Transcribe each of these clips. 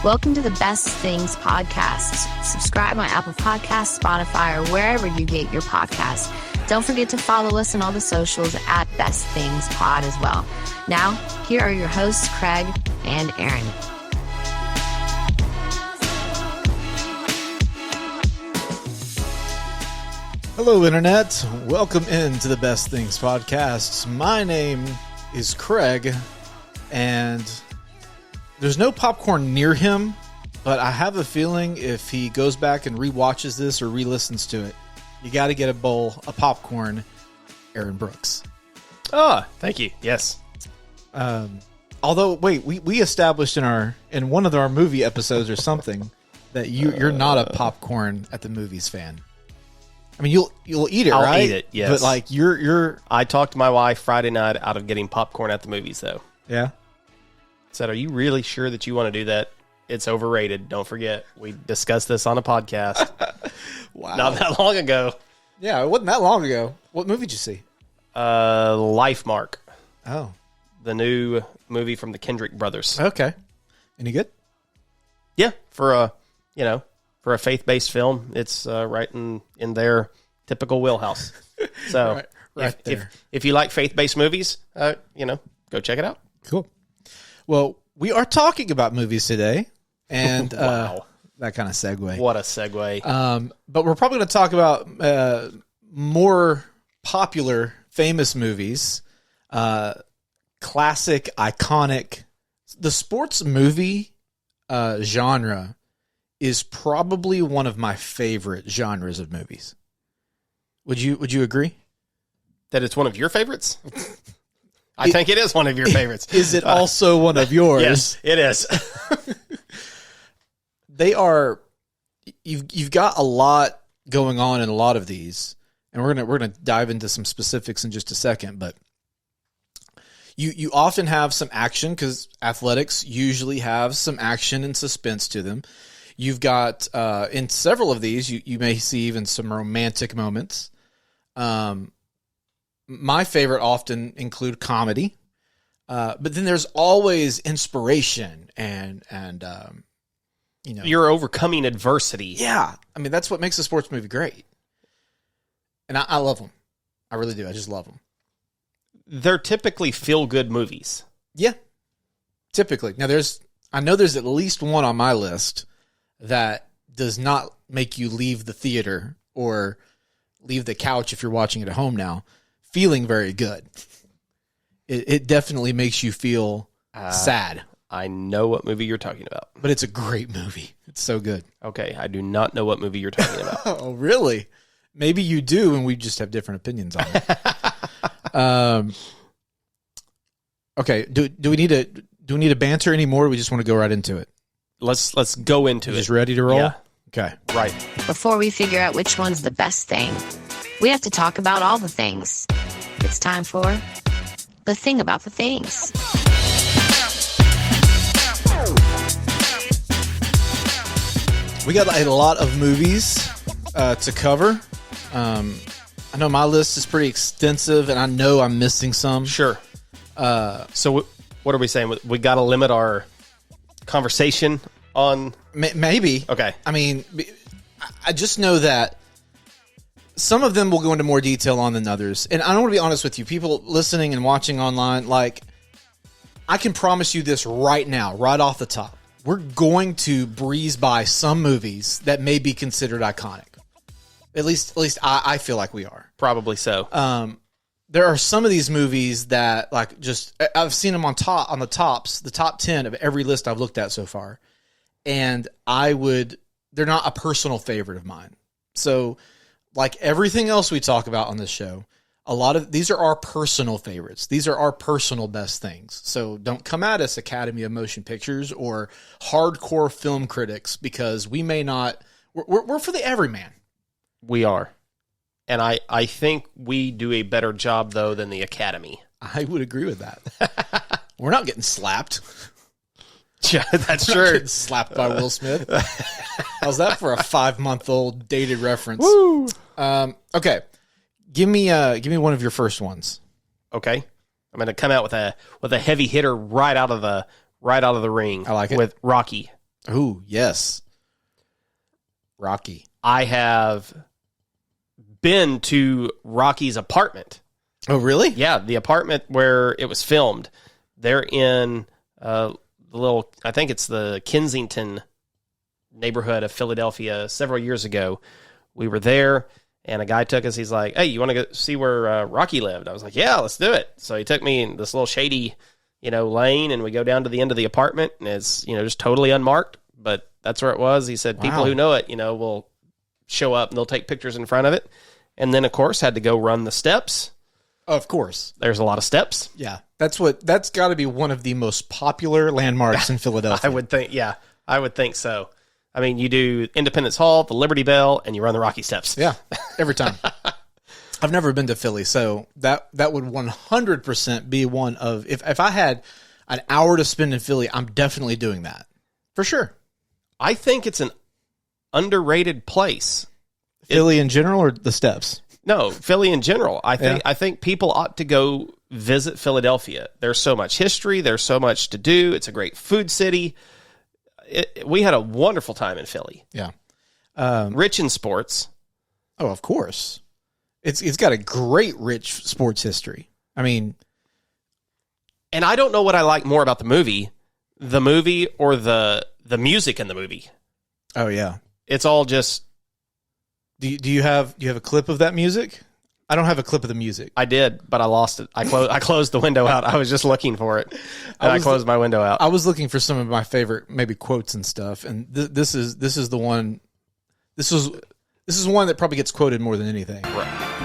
Welcome to the Best Things Podcast. Subscribe on Apple Podcasts, Spotify, or wherever you get your podcasts. Don't forget to follow us on all the socials at Best Things Pod as well. Now, here are your hosts, Craig and Aaron. Hello, Internet. Welcome into the Best Things Podcast. My name is Craig, and there's no popcorn near him, but I have a feeling if he goes back and rewatches this or re-listens to it, you got to get a bowl of popcorn, Aaron Brooks. Oh, thank you. Yes. Although, wait, we established in one of our movie episodes or something that you're not a popcorn at the movies fan. I mean, you'll eat it, I'll right? eat it, yes. But like you're. I talked to my wife Friday night out of getting popcorn at the movies, though. Yeah. Said, "Are you really sure that you want to do that? It's overrated. Don't forget, we discussed this on a podcast Wow. not that long ago." Yeah, it wasn't that long ago. What movie did you see? Life Mark, Oh, the new movie from the Kendrick brothers. okay. Any good? Yeah, for a faith-based film, it's right in their typical wheelhouse. So, right there. if you like faith-based movies, go check it out. Cool. Well, we are talking about movies today, and Wow. that kind of segue. What a segue! But we're probably going to talk about more popular, famous movies, classic, iconic. The sports movie genre is probably one of my favorite genres of movies. Would you agree? That it's one of your favorites? I think it is one of your favorites. Is it also one of yours? Yes, it is. They are. You've got a lot going on in a lot of these, and we're gonna dive into some specifics in just a second. But you often have some action because athletics usually have some action and suspense to them. You've got in several of these, you may see even some romantic moments. My favorite often include comedy, but then there's always inspiration and You're overcoming adversity. Yeah, I mean that's what makes a sports movie great, and I love them. I really do. I just love them. They're typically feel-good movies. Yeah, typically. Now I know there's at least one on my list that does not make you leave the theater or leave the couch if you're watching it at home now feeling very good. It definitely makes you feel sad. I know what movie you're talking about. But it's a great movie. It's so good. Okay, I do not know what movie you're talking about. Oh, really? Maybe you do, and we just have different opinions on it. Okay. Do we need to banter anymore? Or we just want to go right into it. Let's go into it. Just ready to roll? Yeah. Okay. Right. Before we figure out which one's the best thing, we have to talk about all the things. It's time for the thing about the things. We got a lot of movies to cover. I know my list is pretty extensive, and I know I'm missing some. Sure. So what are we saying? We got to limit our conversation on... Maybe. Okay. I mean, I just know that some of them will go into more detail on than others. And I don't want to be honest with you. People listening and watching online, like, I can promise you this right now, right off the top. We're going to breeze by some movies that may be considered iconic. At least I feel like we are. Probably so. There are some of these movies that, like, just I've seen them on the top 10 of every list I've looked at so far, and they're not a personal favorite of mine. So, like everything else we talk about on this show, a lot of these are our personal favorites. These are our personal best things. So don't come at us, Academy of Motion Pictures or hardcore film critics, because we may not. We're for the everyman. We are. And I think we do a better job, though, than the Academy. I would agree with that. We're not getting slapped. Yeah, that's We're not true. getting slapped by Will Smith. How's that for a 5-month-old dated reference? Woo! Okay, give me one of your first ones. Okay, I'm going to come out with a heavy hitter right out of the ring. I like it. With Rocky, Oh, yes. Rocky. I have been to Rocky's apartment. Oh, really? Yeah, the apartment where it was filmed. They're in the little, I think it's the Kensington neighborhood of Philadelphia several years ago. We were there, and a guy took us. He's like, hey, you want to go see where Rocky lived? I was like, yeah, let's do it. So he took me in this little shady, lane, and we go down to the end of the apartment, and it's, just totally unmarked, but that's where it was. He said, people who know it, will show up, and they'll take pictures in front of it. And then, of course, had to go run the steps. Of course. There's a lot of steps. Yeah. That's got to be one of the most popular landmarks in Philadelphia. I would think so. I mean, you do Independence Hall, the Liberty Bell, and you run the Rocky Steps. Yeah, every time. I've never been to Philly, so that would 100% be one of, if I had an hour to spend in Philly, I'm definitely doing that. For sure. I think it's an underrated place. Philly in general or the steps? No, Philly in general. I think people ought to go visit Philadelphia. There's so much history. There's so much to do. It's a great food city. We had a wonderful time in Philly. Yeah. Rich in sports. Oh, of course. It's got a great, rich sports history. I mean, and I don't know what I like more about the movie or the music in the movie. Oh yeah. It's all just. Do you have a clip of that music? I don't have a clip of the music. I did, but I lost it. I closed the window out. I was just looking for it, and I closed my window out. I was looking for some of my favorite maybe quotes and stuff, and this is the one. This is one that probably gets quoted more than anything. Right.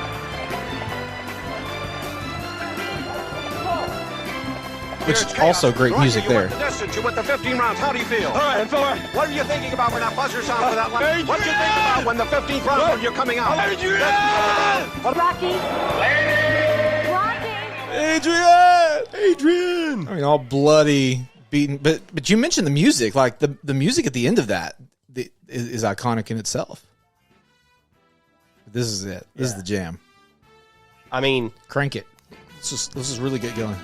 Which is also great music there. You went the 15 rounds. How do you feel? All right, and Fuller. What are you thinking about when that buzzer sounds for that line? What do you think about when the 15th round when you're coming out? Rocky. Adrian. I mean, all bloody, beaten. But you mentioned the music. Like the music at the end of that is iconic in itself. This is it. This is the jam. I mean, crank it. Let's just really get going.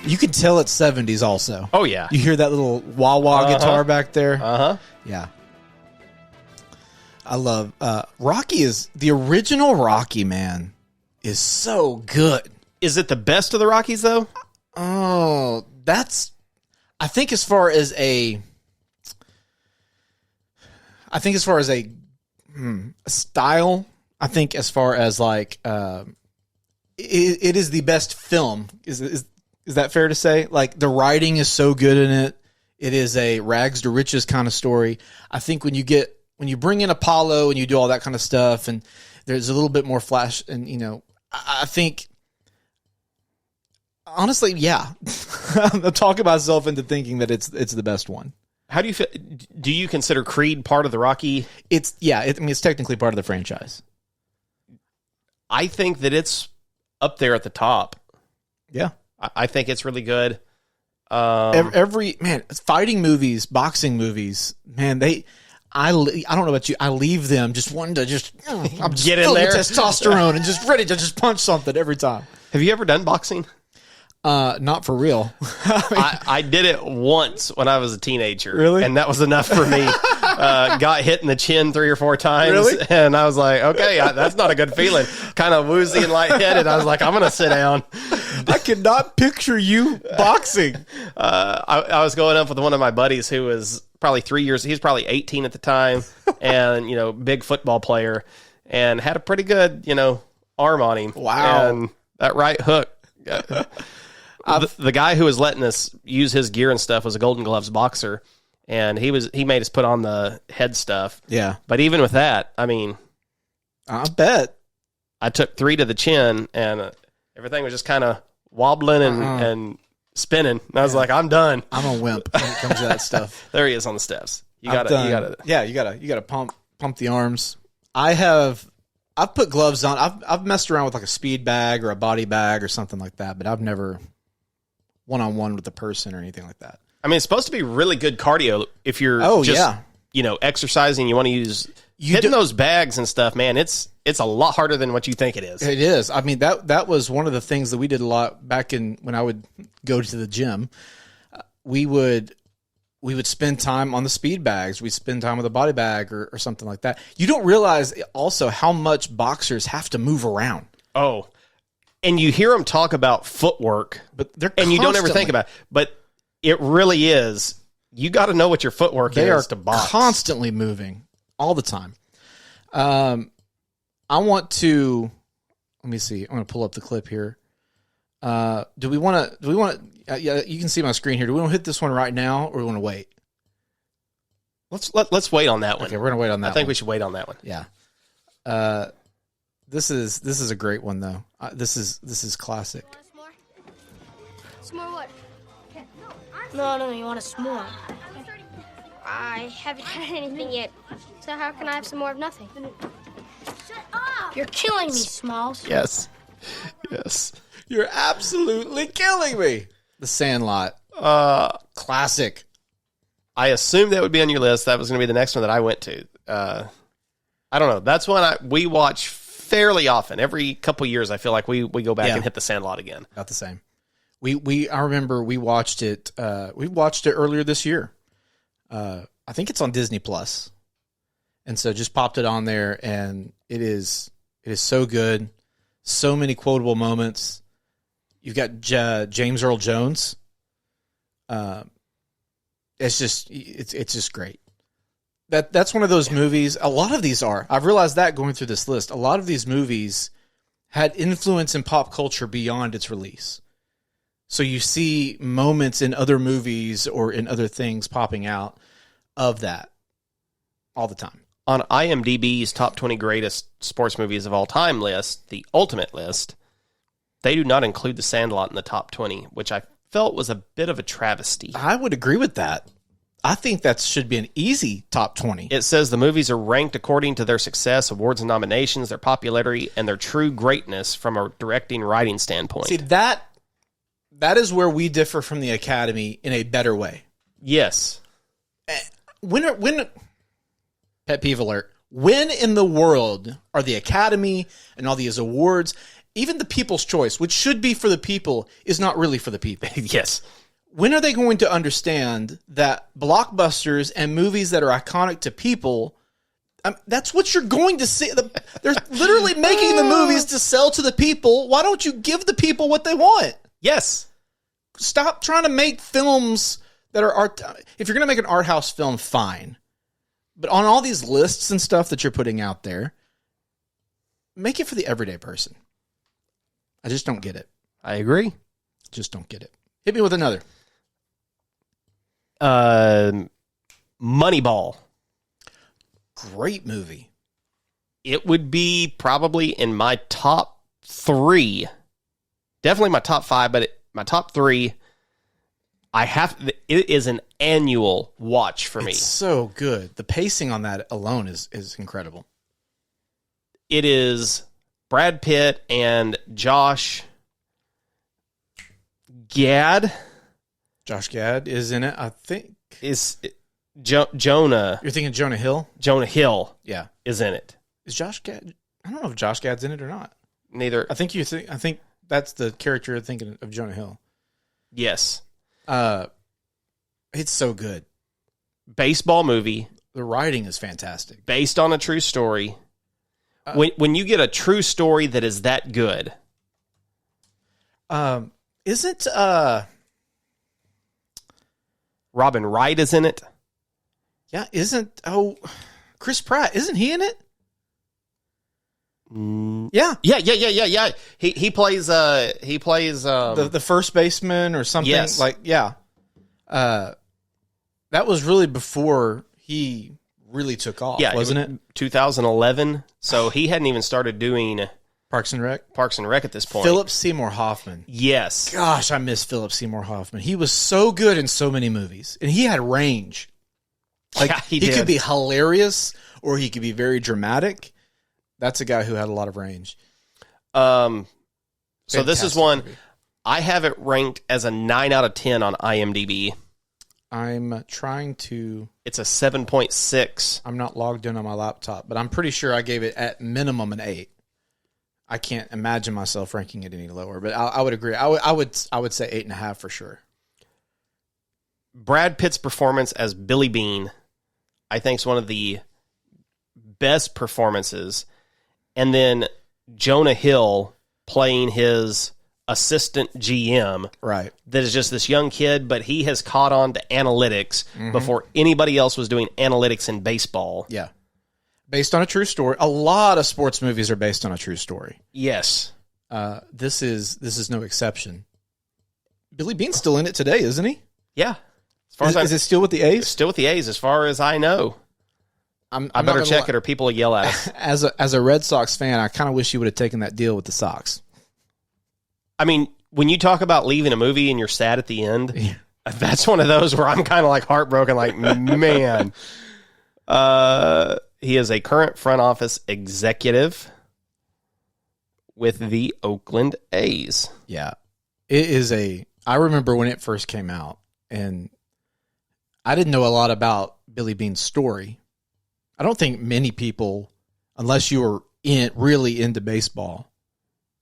You can tell it's 70s also. Oh, yeah. You hear that little wah-wah guitar back there? Uh-huh. Yeah. I love... Rocky is... The original Rocky, man, is so good. Is it the best of the Rockies, though? Oh, that's... I think as far as a style, I think as far as like... it is the best film. Is that fair to say? Like, the writing is so good in it. It is a rags to riches kind of story. I think when you bring in Apollo and you do all that kind of stuff, and there's a little bit more flash, and I think honestly, yeah, I'm talking myself into thinking that it's the best one. How do you feel? Do you consider Creed part of the Rocky? It's technically part of the franchise. I think that it's up there at the top. Yeah. I think it's really good. Every fighting movies, boxing movies, man, I don't know about you, I leave them just wanting to I'm just get in there, testosterone, and just ready to just punch something every time. Have you ever done boxing? Not for real. I did it once when I was a teenager. Really? And that was enough for me. Got hit in the chin 3 or 4 times. Really? And I was like, okay, that's not a good feeling. Kind of woozy and lightheaded. I was like, I'm going to sit down. I could not picture you boxing. I was going up with one of my buddies who was probably 3 years. He was probably 18 at the time, and big football player, and had a pretty good arm on him. Wow! And that right hook. The guy who was letting us use his gear and stuff was a Golden Gloves boxer, and he made us put on the head stuff. Yeah, but even with that, I mean, I bet I took 3 to the chin, and everything was just kind of wobbling and spinning. And I was like, I'm done. I'm a wimp when it comes to that stuff. There he is on the steps. You gotta. Yeah, you gotta pump the arms. I've put gloves on. I've messed around with like a speed bag or a body bag or something like that, but I've never one-on-one with a person or anything like that. I mean, it's supposed to be really good cardio if you're exercising. You want to use hitting those bags and stuff, man. It's it's a lot harder than what you think it is. It is. I mean, that was one of the things that we did a lot back when I would go to the gym. We would spend time on the speed bags. We'd spend time with a body bag or something like that. You don't realize also how much boxers have to move around. Oh, and you hear them talk about footwork, but you don't ever think about it. But it really is. You got to know what your footwork is to box. Constantly moving all the time. I want to, let me see. I'm going to pull up the clip here. Do we want to, yeah, you can see my screen here. Do we want to hit this one right now or do we want to wait? Let's wait on that one. Okay, we're going to wait on that one. I think we should wait on that one. Yeah. This is a great one though. This is classic. S'more what? No, you want a s'more. I haven't had anything yet, so how can I have some more of nothing? Shut up! You're killing me, Smalls. Yes. You're absolutely killing me. The Sandlot. Classic. I assumed that would be on your list. That was going to be the next one that I went to. I don't know. That's one we watch fairly often. Every couple years, I feel like we go back and hit the Sandlot again. About the same. I remember we watched it. We watched it earlier this year. I think it's on Disney Plus, and so just popped it on there, and it is so good. So many quotable moments. You've got James Earl Jones. It's just great. That's one of those movies. A lot of these are. I've realized that going through this list. A lot of these movies had influence in pop culture beyond its release. So you see moments in other movies or in other things popping out of that all the time. On IMDb's top 20 greatest sports movies of all time list, the ultimate list, they do not include The Sandlot in the top 20, which I felt was a bit of a travesty. I would agree with that. I think that should be an easy top 20. It says the movies are ranked according to their success, awards and nominations, their popularity, and their true greatness from a directing writing standpoint. See, that is where we differ from the Academy in a better way. Yes. When pet peeve alert. When in the world are the Academy and all these awards, even the People's Choice, which should be for the people, is not really for the people? Yes. When are they going to understand that blockbusters and movies that are iconic to people, that's what you're going to see. They're literally making the movies to sell to the people. Why don't you give the people what they want? Yes. Stop trying to make films that are art. If you're going to make an art house film, fine. But on all these lists and stuff that you're putting out there, make it for the everyday person. I just don't get it. I agree. Just don't get it. Hit me with another. Moneyball. Great movie. It would be probably in my top 3. Definitely my top 5, but my top 3. It is an annual watch for me. It's so good. The pacing on that alone is incredible. It is Brad Pitt and Josh Gad. Josh Gad is in it, I think. Jonah. You're thinking Jonah Hill? Jonah Hill. Yeah. Is in it. Is Josh Gad? I don't know if Josh Gad's in it or not. Neither. I think that's the character you're thinking of, Jonah Hill. Yes. It's so good. Baseball movie. The writing is fantastic. Based on a true story. When you get a true story that is that good. Isn't Robin Wright is in it? Yeah, Chris Pratt, isn't he in it? Yeah. Yeah. He plays the first baseman or something. Yes. That was really before he really took off, wasn't it? 2011. So he hadn't even started doing Parks and Rec at this point. Philip Seymour Hoffman. Yes. Gosh, I miss Philip Seymour Hoffman. He was so good in so many movies, and he had range. He could be hilarious or he could be very dramatic. That's a guy who had a lot of range. So this is one movie. I have it ranked as a 9 out of 10 on IMDb. I'm trying to. It's a 7.6. I'm not logged in on my laptop, but I'm pretty sure I gave it at minimum an 8. I can't imagine myself ranking it any lower, but I would agree. I would say 8.5 for sure. Brad Pitt's performance as Billy Bean, I think, is one of the best performances. And then Jonah Hill playing his assistant GM. Right. That is just this young kid, but he has caught on to analytics before anybody else was doing analytics in baseball. Yeah. Based on a true story. A lot of sports movies are based on a true story. Yes. This is no exception. Billy Bean's still in it today, isn't he? Yeah. As far as is it still with the A's? It's still with the A's, as far as I know. I better check it, or people will yell at us. As a Red Sox fan, I kind of wish you would have taken that deal with the Sox. I mean, when you talk about leaving a movie and you're sad at the end, that's one of those where I'm kind of like heartbroken. Like, man, he is a current front office executive with the Oakland A's. Yeah, it is I remember when it first came out, and I didn't know a lot about Billy Bean's story. I don't think many people, unless you were really into baseball,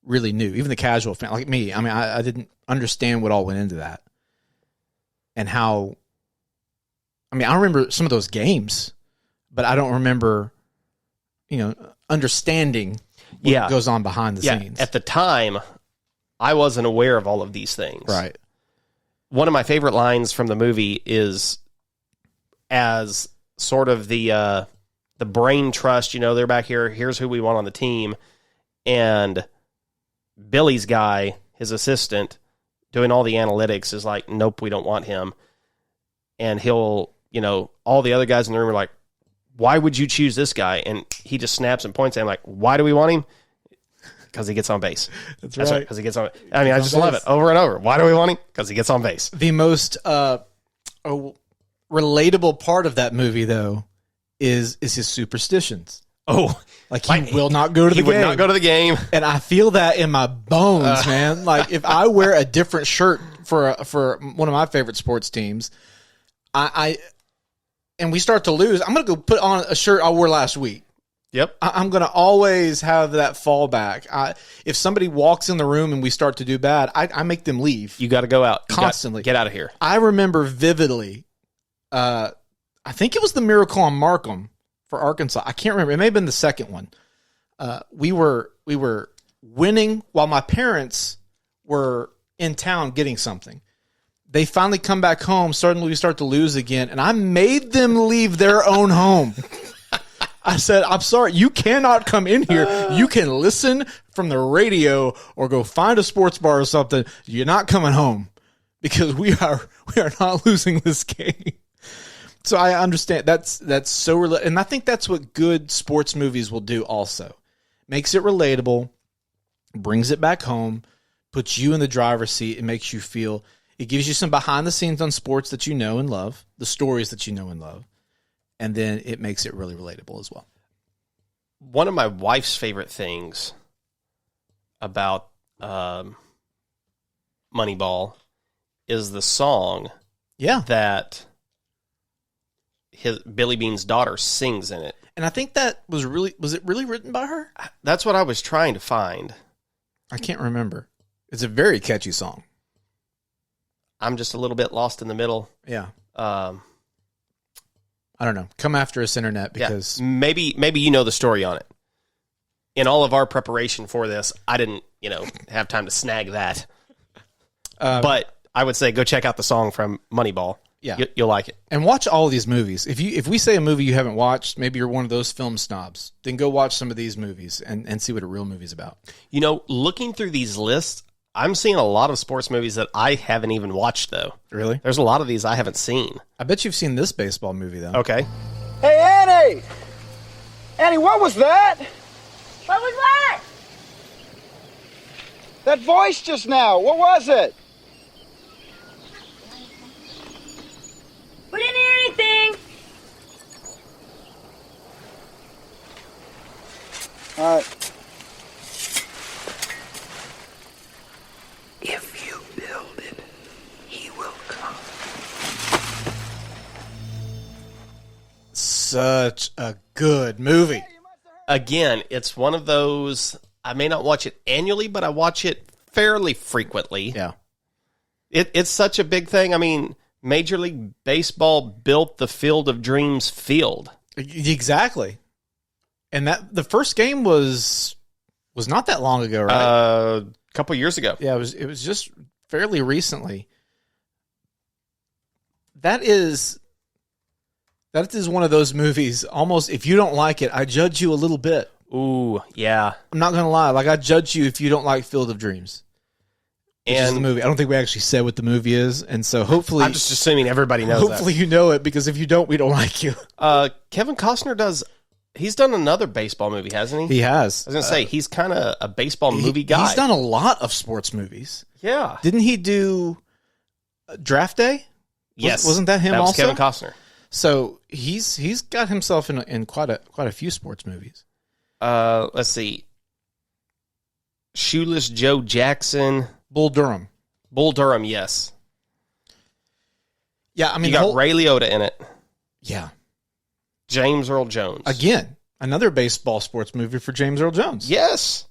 really knew. Even the casual fan, like me. I mean, I didn't understand what all went into that, and how. I mean, I remember some of those games, but I don't remember, understanding what goes on behind the scenes. At the time, I wasn't aware of all of these things. Right. One of my favorite lines from the movie is, as sort of the brain trust, they're back here, here's who we want on the team, and Billy's guy, his assistant, doing all the analytics, is like, nope, we don't want him. And he'll, all the other guys in the room are like, why would you choose this guy? And he just snaps and points at him like, why do we want him? Because he gets on base. That's right. Because he gets on. I mean, I just love it over and over. Why do we want him? Because he gets on base. The most relatable part of that movie, though, is his superstitions. Oh, like he will not go to the game. He would not go to the game. And I feel that in my bones, man. Like if I wear a different shirt for one of my favorite sports teams, and we start to lose, I'm going to go put on a shirt I wore last week. Yep. I'm going to always have that fallback. If somebody walks in the room and we start to do bad, I make them leave. You got to go out. Constantly. Get out of here. I remember vividly, I think it was the Miracle on Markham for Arkansas. I can't remember. It may have been the second one. We were winning while my parents were in town getting something. They finally come back home. Suddenly we start to lose again, and I made them leave their own home. I said, I'm sorry, you cannot come in here. You can listen from the radio or go find a sports bar or something. You're not coming home because we are not losing this game. So I understand that's so, and I think that's what good sports movies will do also. Makes it relatable, brings it back home, puts you in the driver's seat, and makes you feel, it gives you some behind the scenes on sports that you know and love, the stories that you know and love. And then it makes it really relatable as well. One of my wife's favorite things about Moneyball is the song that Billy Bean's daughter sings in it. And I think that was it really written by her? That's what I was trying to find. I can't remember. It's a very catchy song. I'm just a little bit lost in the middle. Yeah. I don't know. Come after us, internet, because maybe you know the story on it. In all of our preparation for this, I didn't, have time to snag that. But I would say go check out the song from Moneyball. Yeah, you'll like it. And watch all of these movies. If we say a movie you haven't watched, maybe you're one of those film snobs, then go watch some of these movies and see what a real movie's about. Looking through these lists, I'm seeing a lot of sports movies that I haven't even watched, though. Really? There's a lot of these I haven't seen. I bet you've seen this baseball movie, though. Okay. Hey, Annie! Annie, what was that? What was what? That voice just now. What was it? We didn't hear anything. All right. If you build it, he will come. such a good movie. Again, it's one of those, I may not watch it annually, but I watch it fairly frequently. Yeah. It's such a big thing. I mean, Major League Baseball built the Field of Dreams field. Exactly. And that the first game was not that long ago, right? A couple years ago. Yeah, it was just fairly recently. That is one of those movies, almost, if you don't like it, I judge you a little bit. Ooh, yeah. I'm not going to lie. Like, I judge you if you don't like Field of Dreams. Which is the movie. I don't think we actually said what the movie is, and so hopefully... I'm just assuming everybody knows hopefully you know it, because if you don't, we don't like you. Kevin Costner he's done another baseball movie, hasn't he? He has. I was going to say, he's kind of a baseball movie guy. He's done a lot of sports movies. Yeah. Didn't he do Draft Day? Yes. Wasn't that him that was also? Kevin Costner. So he's got himself in quite a few sports movies. Let's see. Shoeless Joe Jackson. Bull Durham, yes. Yeah, I mean, you got Ray Liotta in it. Yeah. James Earl Jones. Again, another baseball sports movie for James Earl Jones. Yes.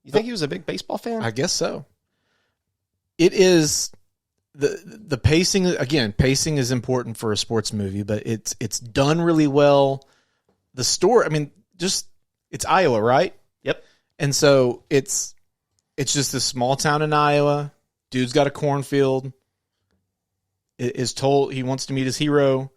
You think he was a big baseball fan? I guess so. It is the pacing. Again, pacing is important for a sports movie, but it's done really well. The story, I mean, it's Iowa, right? Yep. And so it's just this small town in Iowa. Dude's got a cornfield. Is told he wants to meet his hero.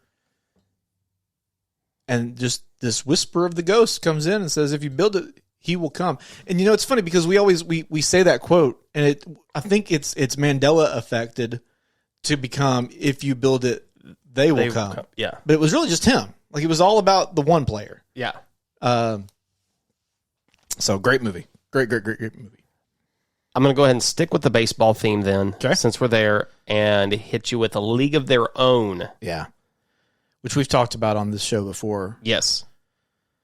And just this whisper of the ghost comes in and says, if you build it, he will come. And you know, it's funny because we say that quote, and I think it's Mandela affected to become, if you build it, they will come. Yeah. But it was really just him. Like, it was all about the one player. Yeah. So great movie. Great movie. I'm going to go ahead and stick with the baseball theme then, since we're there, and hit you with A League of Their Own. Yeah. Which we've talked about on this show before. Yes.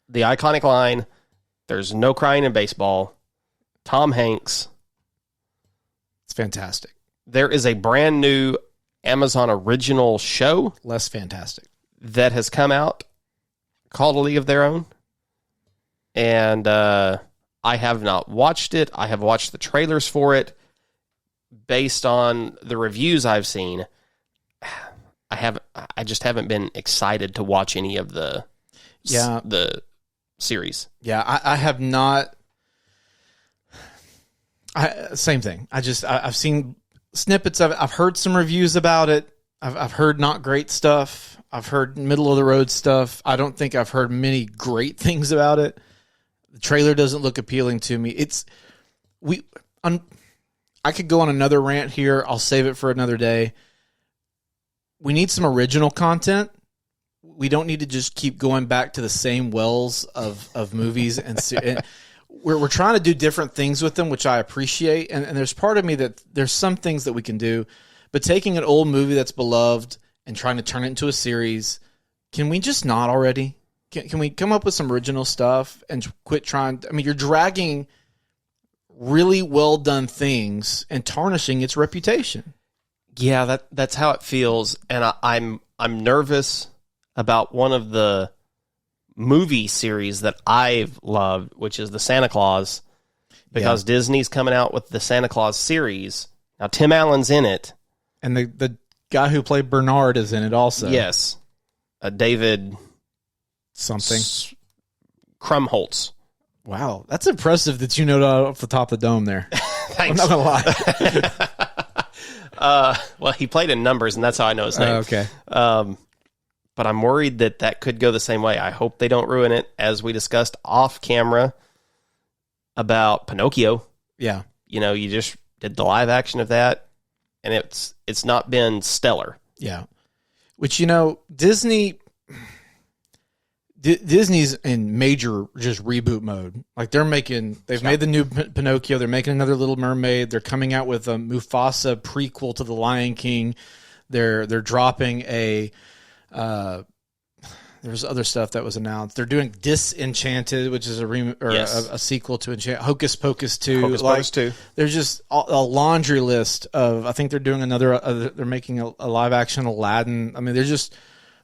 The iconic line, there's no crying in baseball. Tom Hanks. It's fantastic. There is a brand new Amazon original show. Less fantastic. That has come out called A League of Their Own. And I have not watched it. I have watched the trailers for it. Based on the reviews I've seen, I just haven't been excited to watch any of the series. Yeah, I have not. Same thing. I've seen snippets of it. I've heard some reviews about it. I've heard not great stuff. I've heard middle of the road stuff. I don't think I've heard many great things about it. The trailer doesn't look appealing to me. I could go on another rant here. I'll save it for another day. We need some original content. We don't need to just keep going back to the same wells of movies, and we're trying to do different things with them, which I appreciate. And there's part of me that there's some things that we can do, but taking an old movie that's beloved and trying to turn it into a series, can we just not already? Can we come up with some original stuff and quit trying? I mean, you're dragging really well done things and tarnishing its reputation. Yeah, that's how it feels, and I'm nervous about one of the movie series that I've loved, which is the Santa Claus, because Disney's coming out with the Santa Claus series. Now, Tim Allen's in it. And the guy who played Bernard is in it also. Yes. David... something. Krumholtz. Wow. That's impressive that you know that off the top of the dome there. Thanks. I'm not going to lie. Well, he played in Numbers, and that's how I know his name. Okay. But I'm worried that could go the same way. I hope they don't ruin it, as we discussed off camera about Pinocchio. Yeah. You know, you just did the live action of that, and it's not been stellar. Yeah. Which, you know, Disney's in major just reboot mode. Like, they've made the new Pinocchio. They're making another Little Mermaid. They're coming out with a Mufasa prequel to The Lion King. They're dropping there's other stuff that was announced. They're doing Disenchanted, which is a sequel to Hocus Pocus 2. Hocus Pocus 2. There's just a laundry list of, I think they're doing they're making a live action Aladdin. I mean,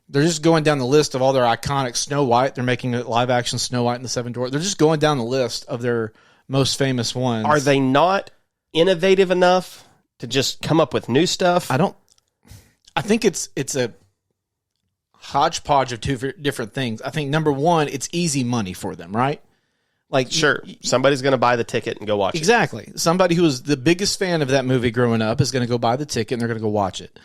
They're just going down the list of all their iconic Snow White. They're making a live action Snow White and the Seven Dwarfs. They're just going down the list of their most famous ones. Are they not innovative enough to just come up with new stuff? I think it's a hodgepodge of two different things. I think number one, it's easy money for them, right? Like, sure, somebody's going to buy the ticket and go watch it. Exactly. Somebody who was the biggest fan of that movie growing up is going to go buy the ticket and they're going to go watch it.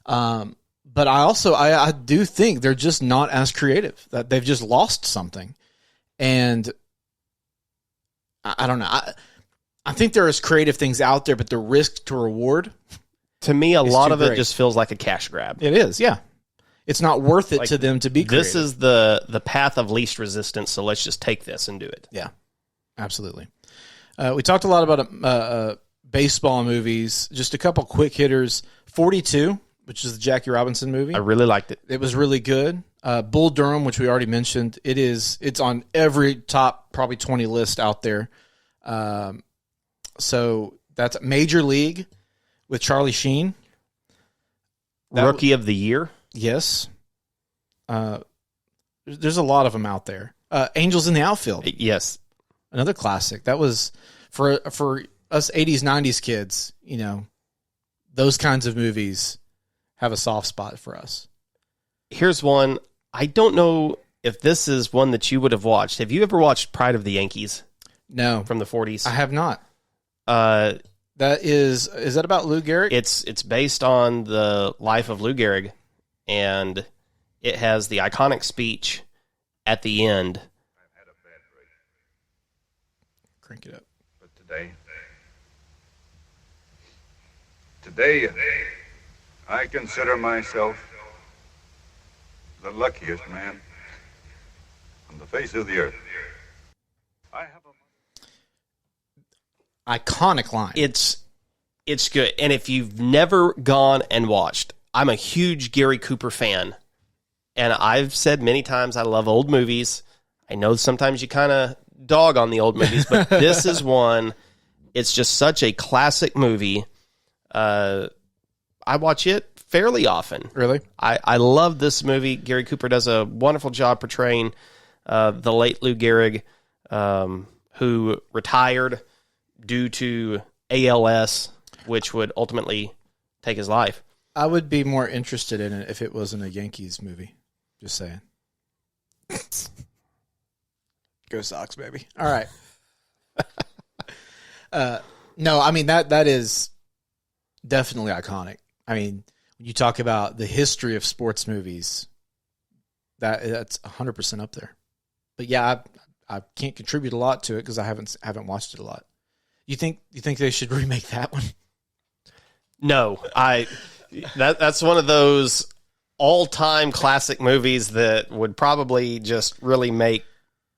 But I do think they're just not as creative. That they've just lost something, and I don't know. I think there is creative things out there, but the risk to reward, to me, a lot of great. it just feels like a cash grab. It is, yeah. It's not worth it to them to be creative. This is the path of least resistance, so let's just take this and do it. Yeah, absolutely. We talked a lot about baseball movies. Just a couple quick hitters. 42, which is the Jackie Robinson movie. I really liked it. It was really good. Bull Durham, which we already mentioned. It's on every top probably 20 list out there. So that's Major League with Charlie Sheen. Rookie of the Year. Yes. There's a lot of them out there. Angels in the Outfield. Yes. Another classic. That was for us 80s, 90s kids, those kinds of movies have a soft spot for us. Here's one. I don't know if this is one that you would have watched. Have you ever watched Pride of the Yankees? No. From the 40s? I have not. That is that about Lou Gehrig? It's based on the life of Lou Gehrig, and it has the iconic speech at the end. I've had a bad break. Crank it up. But today, I consider myself the luckiest man on the face of the earth. I have a iconic line. It's good. And if you've never gone and watched, I'm a huge Gary Cooper fan. And I've said many times I love old movies. I know sometimes you kind of dog on the old movies, but this is one. It's just such a classic movie. I watch it fairly often. Really? I love this movie. Gary Cooper does a wonderful job portraying the late Lou Gehrig, who retired due to ALS, which would ultimately take his life. I would be more interested in it if it wasn't a Yankees movie. Just saying. Go Sox, baby. All right. No, I mean, that is definitely iconic. I mean, when you talk about the history of sports movies, that's 100% up there. But yeah, I can't contribute a lot to it because I haven't watched it a lot. You think they should remake that one? No, that's one of those all-time classic movies that would probably just really make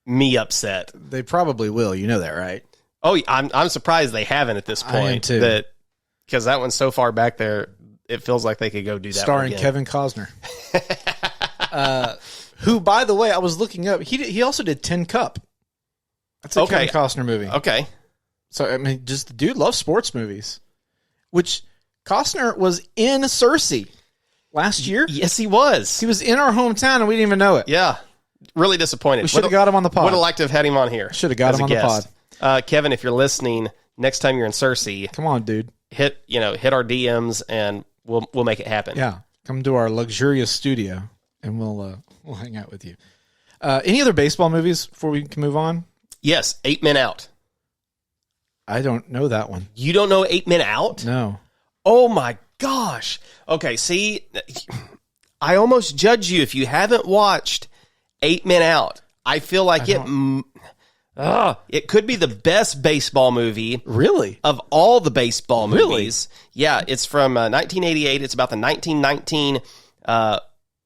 me upset. They probably will. You know that, right? Oh, I'm surprised they haven't at this point. I am too. Because that one's so far back there, it feels like they could go do that. Starring one Kevin Costner, who, by the way, I was looking up. He also did Tin Cup. That's a Kevin Costner movie. Okay. So, I mean, just the dude loves sports movies, which Costner was in Cersei last year. Yes, he was. He was in our hometown, and we didn't even know it. Yeah. Really disappointed. We should have got him on the pod. Would have liked to have had him on here. Should have got him on the pod. Kevin, if you're listening, next time you're in Cersei, come on, dude. Hit our DMs, and we'll make it happen. Yeah. Come to our luxurious studio, and we'll hang out with you. Any other baseball movies before we can move on? Yes, 8 Men Out. I don't know that one. You don't know 8 Men Out? No. Oh my gosh. Okay, see, I almost judge you if you haven't watched 8 Men Out. I feel like it could be the best baseball movie. Really? Of all the baseball movies. Yeah, it's from 1988. It's about the 1919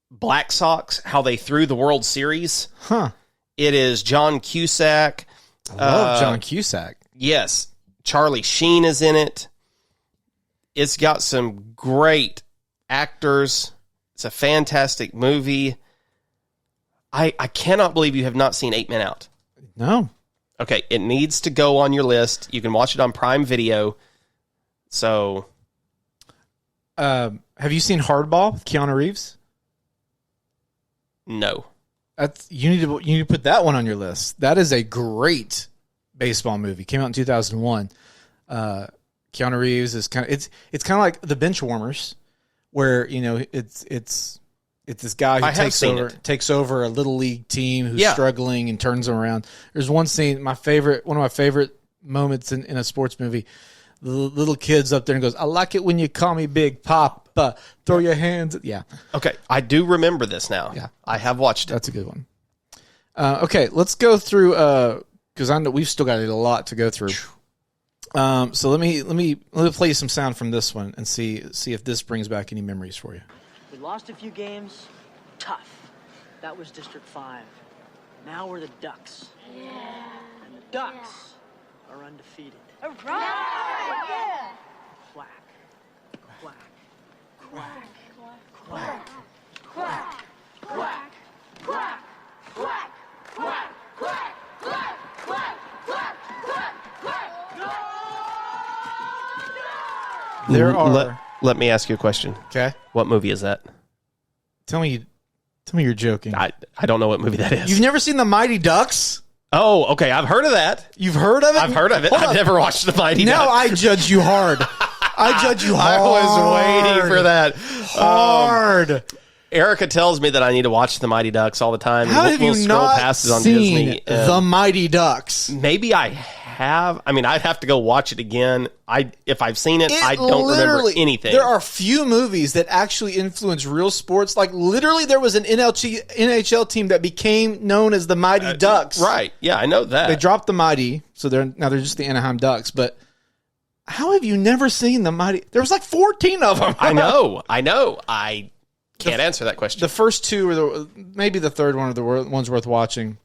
Black Sox, how they threw the World Series. Huh. It is John Cusack. I love John Cusack. Yes. Charlie Sheen is in it. It's got some great actors. It's a fantastic movie. I cannot believe you have not seen 8 Men Out. No. Okay, it needs to go on your list. You can watch it on Prime Video. So, have you seen Hardball with Keanu Reeves? No. You need to put that one on your list. That is a great baseball movie. Came out in 2001. Keanu Reeves is kind of like The Benchwarmers, where it's this guy who takes over a little league team who's struggling and turns them around. There's one scene, one of my favorite moments in a sports movie. The little kid's up there and goes, "I like it when you call me Big Papa. Throw your hands." Yeah. Okay, I do remember this now. Yeah, I have watched it. That's a good one. Okay, let's go through because I know we've still got a lot to go through. So let me play you some sound from this one and see if this brings back any memories for you. We lost a few games. Tough. That was District 5. Now we're the Ducks. Yeah. And the Ducks are undefeated. All right. Yeah. Quack. Quack. Quack. Quack. Quack. Quack. Quack. Quack. Quack. Quack. Quack. Quack. Quack. Quack. Quack. Quack. There Let me ask you a question. Okay. What movie is that? Tell me you're joking. I don't know what movie that is. You've never seen The Mighty Ducks? Oh, okay. I've heard of that. You've heard of it? I've heard of it. I've never watched The Mighty Now Ducks. I judge you hard. I judge you hard. I was waiting for that. Hard. Erica tells me that I need to watch The Mighty Ducks all the time. How have you not past it on seen Disney. The Mighty Ducks? Maybe I have. I mean, I'd have to go watch it again. If I've seen it, I don't remember anything. There are few movies that actually influence real sports. Like literally, there was an NHL team that became known as the Mighty Ducks. Right? Yeah, I know that. They dropped the Mighty, so they're just the Anaheim Ducks. But how have you never seen the Mighty? There was like 14 of them. I know. I can't answer that question. The first two, or maybe the third one, are the ones worth watching.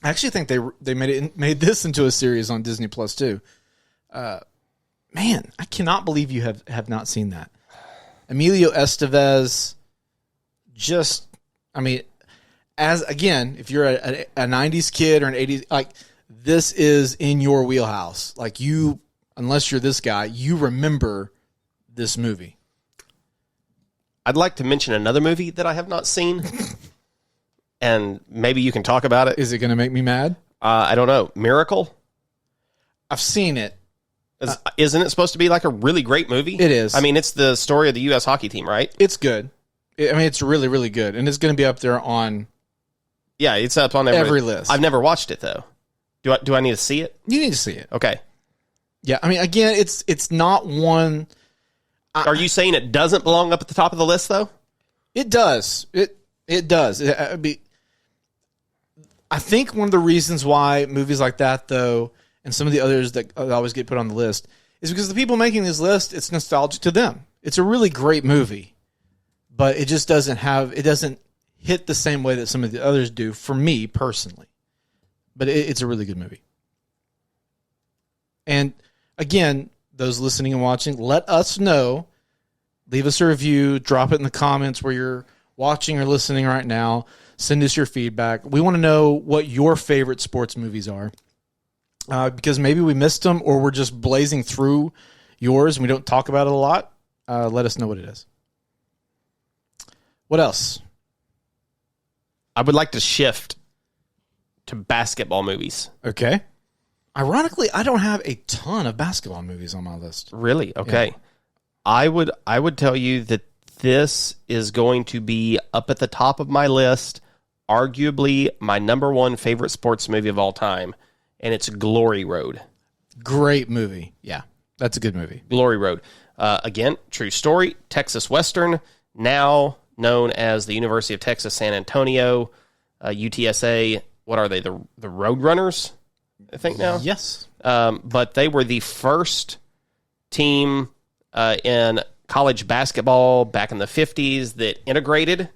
I actually think they made this into a series on Disney Plus too. Man, I cannot believe you have not seen that. Emilio Estevez, if you're a 90s kid or an 80s, like this is in your wheelhouse. Like unless you're this guy, you remember this movie. I'd like to mention another movie that I have not seen. And maybe you can talk about it. Is it going to make me mad? I don't know. Miracle? I've seen it. Isn't it supposed to be like a really great movie? It is. I mean, it's the story of the U.S. hockey team, right? It's good. It's really, really good. And it's going to be up there on... Yeah, it's up on every list. I've never watched it, though. Do I need to see it? You need to see it. Okay. Yeah, I mean, again, it's not one... Are you saying it doesn't belong up at the top of the list, though? It does. It does. I think one of the reasons why movies like that, though, and some of the others that always get put on the list, is because the people making this list, it's nostalgic to them. It's a really great movie, but it just doesn't hit the same way that some of the others do for me personally. But it's a really good movie. And again, those listening and watching, let us know. Leave us a review. Drop it in the comments where you're watching or listening right now. Send us your feedback. We want to know what your favorite sports movies are. Because maybe we missed them or we're just blazing through yours and we don't talk about it a lot. Let us know what it is. What else? I would like to shift to basketball movies. Okay. Ironically, I don't have a ton of basketball movies on my list. Really? Okay. Yeah. I would tell you that this is going to be up at the top of my list, arguably my number one favorite sports movie of all time, and it's Glory Road. Great movie. Yeah, that's a good movie. Glory Road. Again, true story, Texas Western, now known as the University of Texas San Antonio, UTSA. What are they, the Roadrunners, I think now? Yes. But they were the first team in college basketball back in the 50s that integrated,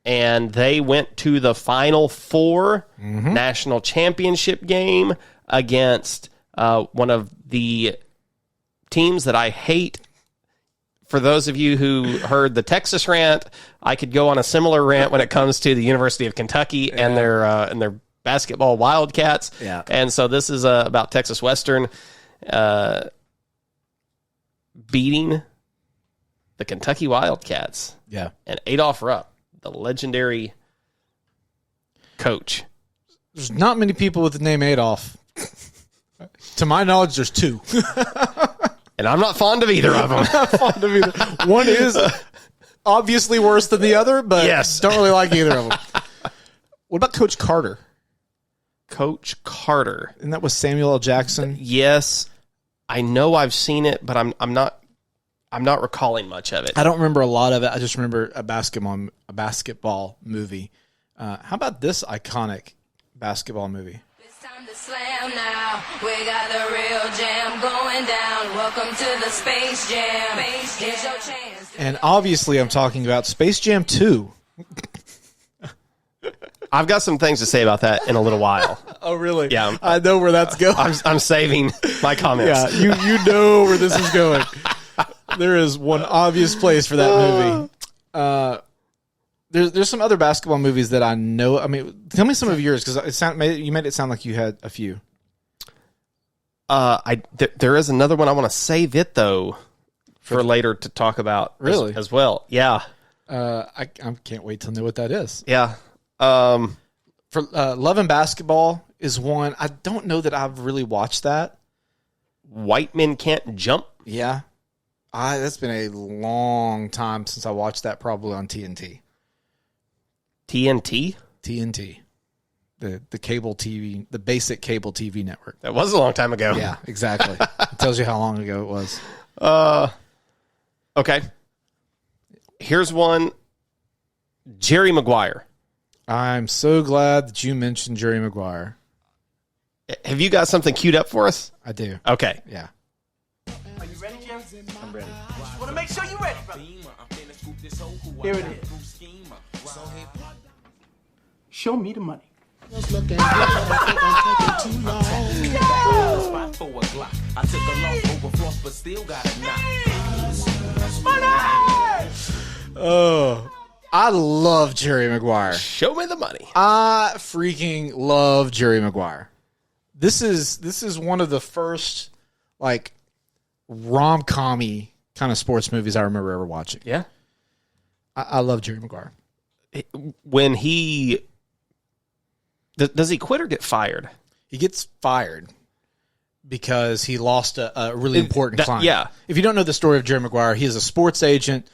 and they went to the Final Four national championship game against one of the teams that I hate. For those of you who heard the Texas rant, I could go on a similar rant when it comes to the University of Kentucky and their basketball Wildcats. Yeah. And so this is about Texas Western beating the Kentucky Wildcats. Yeah. And Adolph Rupp, the legendary Coach. There's not many people with the name Adolf. To my knowledge, there's two. And I'm not fond of either of them. Fond of either. One is obviously worse than the other, but Yes. don't really like either of them. What about Coach Carter? Coach Carter. And that was Samuel L. Jackson. Yes, I know I've seen it, but I'm not recalling much of it. I don't remember a lot of it. I just remember a basketball movie. How about this iconic basketball movie? It's time to slam now. We got the real jam going down. Welcome to the Space Jam. Here's your chance. And obviously, I'm talking about Space Jam 2. I've got some things to say about that in a little while. Oh, really? Yeah. I know where that's going. I'm saving my comments. Yeah, you know where this is going. There is one obvious place for that movie. There's some other basketball movies that I know. I mean, tell me some of yours because you made it sound like you had a few. There is another one I want to save it though for later to talk about. Really? as well. Yeah. I can't wait to know what that is. Yeah. For Love and Basketball is one. I don't know that I've really watched that. White Men Can't Jump. Yeah. That's been a long time since I watched that, probably on TNT. TNT? TNT. The cable TV, the basic cable TV network. That was a long time ago. Yeah, exactly. It tells you how long ago it was. Okay. Here's one. Jerry Maguire. I'm so glad that you mentioned Jerry Maguire. Have you got something queued up for us? I do. Okay. Yeah. Are you ready, Jim? I'm ready. Just want to make sure you're ready, brother. Here it is. Show me the money. Oh, I love Jerry Maguire. Show me the money. I freaking love Jerry Maguire. This is one of the first like rom-com-y kind of sports movies I remember ever watching. Yeah. I love Jerry Maguire. When he does he quit or get fired? He gets fired because he lost a really important client. Yeah. If you don't know the story of Jerry Maguire, he is a sports agent.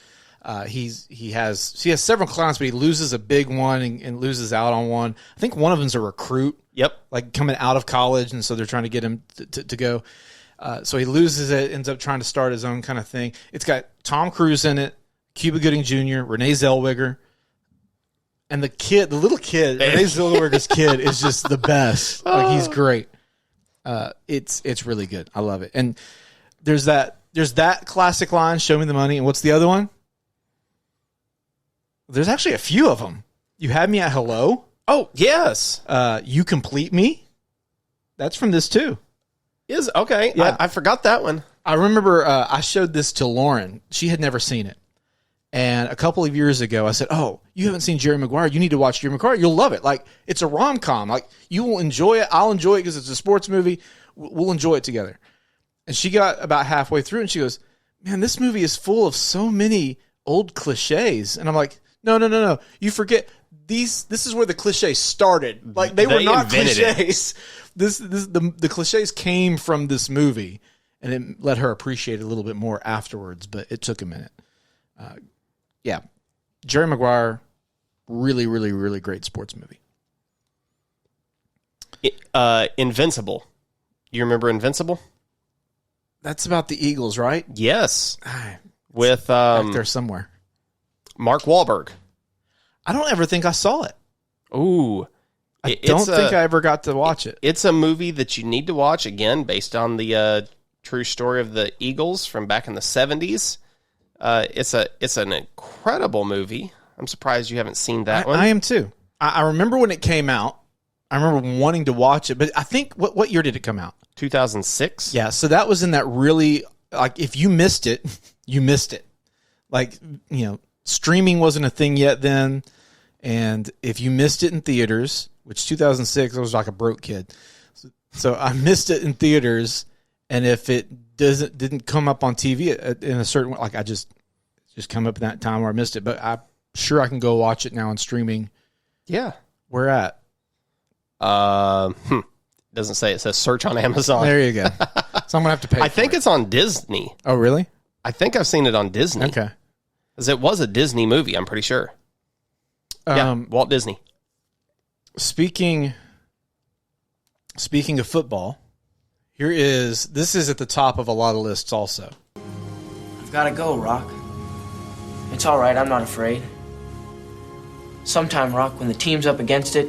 He has several clients, but he loses a big one and loses out on one. I think one of them's a recruit. Yep. Like coming out of college, and so they're trying to get him to go. So he loses it, ends up trying to start his own kind of thing. It's got Tom Cruise in it, Cuba Gooding Jr., Renee Zellweger, and the little kid, Renee Zellweger's kid is just the best. Like he's great. It's really good. I love it. And there's that classic line, "Show me the money." And what's the other one? There's actually a few of them. "You had me at hello." Oh, yes. "You complete me." That's from this too. Is okay. Yeah. I forgot that one. I remember I showed this to Lauren. She had never seen it. And a couple of years ago, I said, "Oh, you haven't seen Jerry Maguire. You need to watch Jerry Maguire. You'll love it. Like, it's a rom-com. Like, you will enjoy it. I'll enjoy it because it's a sports movie. We'll enjoy it together." And she got about halfway through, and she goes, "Man, this movie is full of so many old cliches." And I'm like, No. You forget this is where the cliches started. Like they were not cliches. The cliches came from this movie, and it let her appreciate it a little bit more afterwards. But it took a minute. Yeah, Jerry Maguire, really, really, really great sports movie. Invincible. You remember Invincible? That's about the Eagles, right? Yes. Ah, With back there somewhere. Mark Wahlberg. I don't ever think I saw it. Ooh. I don't think I ever got to watch it. It's a movie that you need to watch, again, based on the true story of the Eagles from back in the 70s. It's an incredible movie. I'm surprised you haven't seen that one. I am too. I remember when it came out. I remember wanting to watch it, but I think, what year did it come out? 2006? Yeah, so that was in that really, like, if you missed it, you missed it. Like, streaming wasn't a thing yet then, and if you missed it in theaters, which 2006, I was like a broke kid. So I missed it in theaters, and if it didn't come up on TV in a certain way, like I just come up in that time where I missed it, but I'm sure I can go watch it now on streaming. Yeah. Where at? Doesn't say. It says search on Amazon. There you go. So I'm gonna have to pay. I think it's on Disney. Oh, really? I think I've seen it on Disney. Okay. Because it was a Disney movie, I'm pretty sure. Walt Disney. Speaking of football, this is at the top of a lot of lists also. I've got to go, Rock. It's all right, I'm not afraid. Sometime, Rock, when the team's up against it,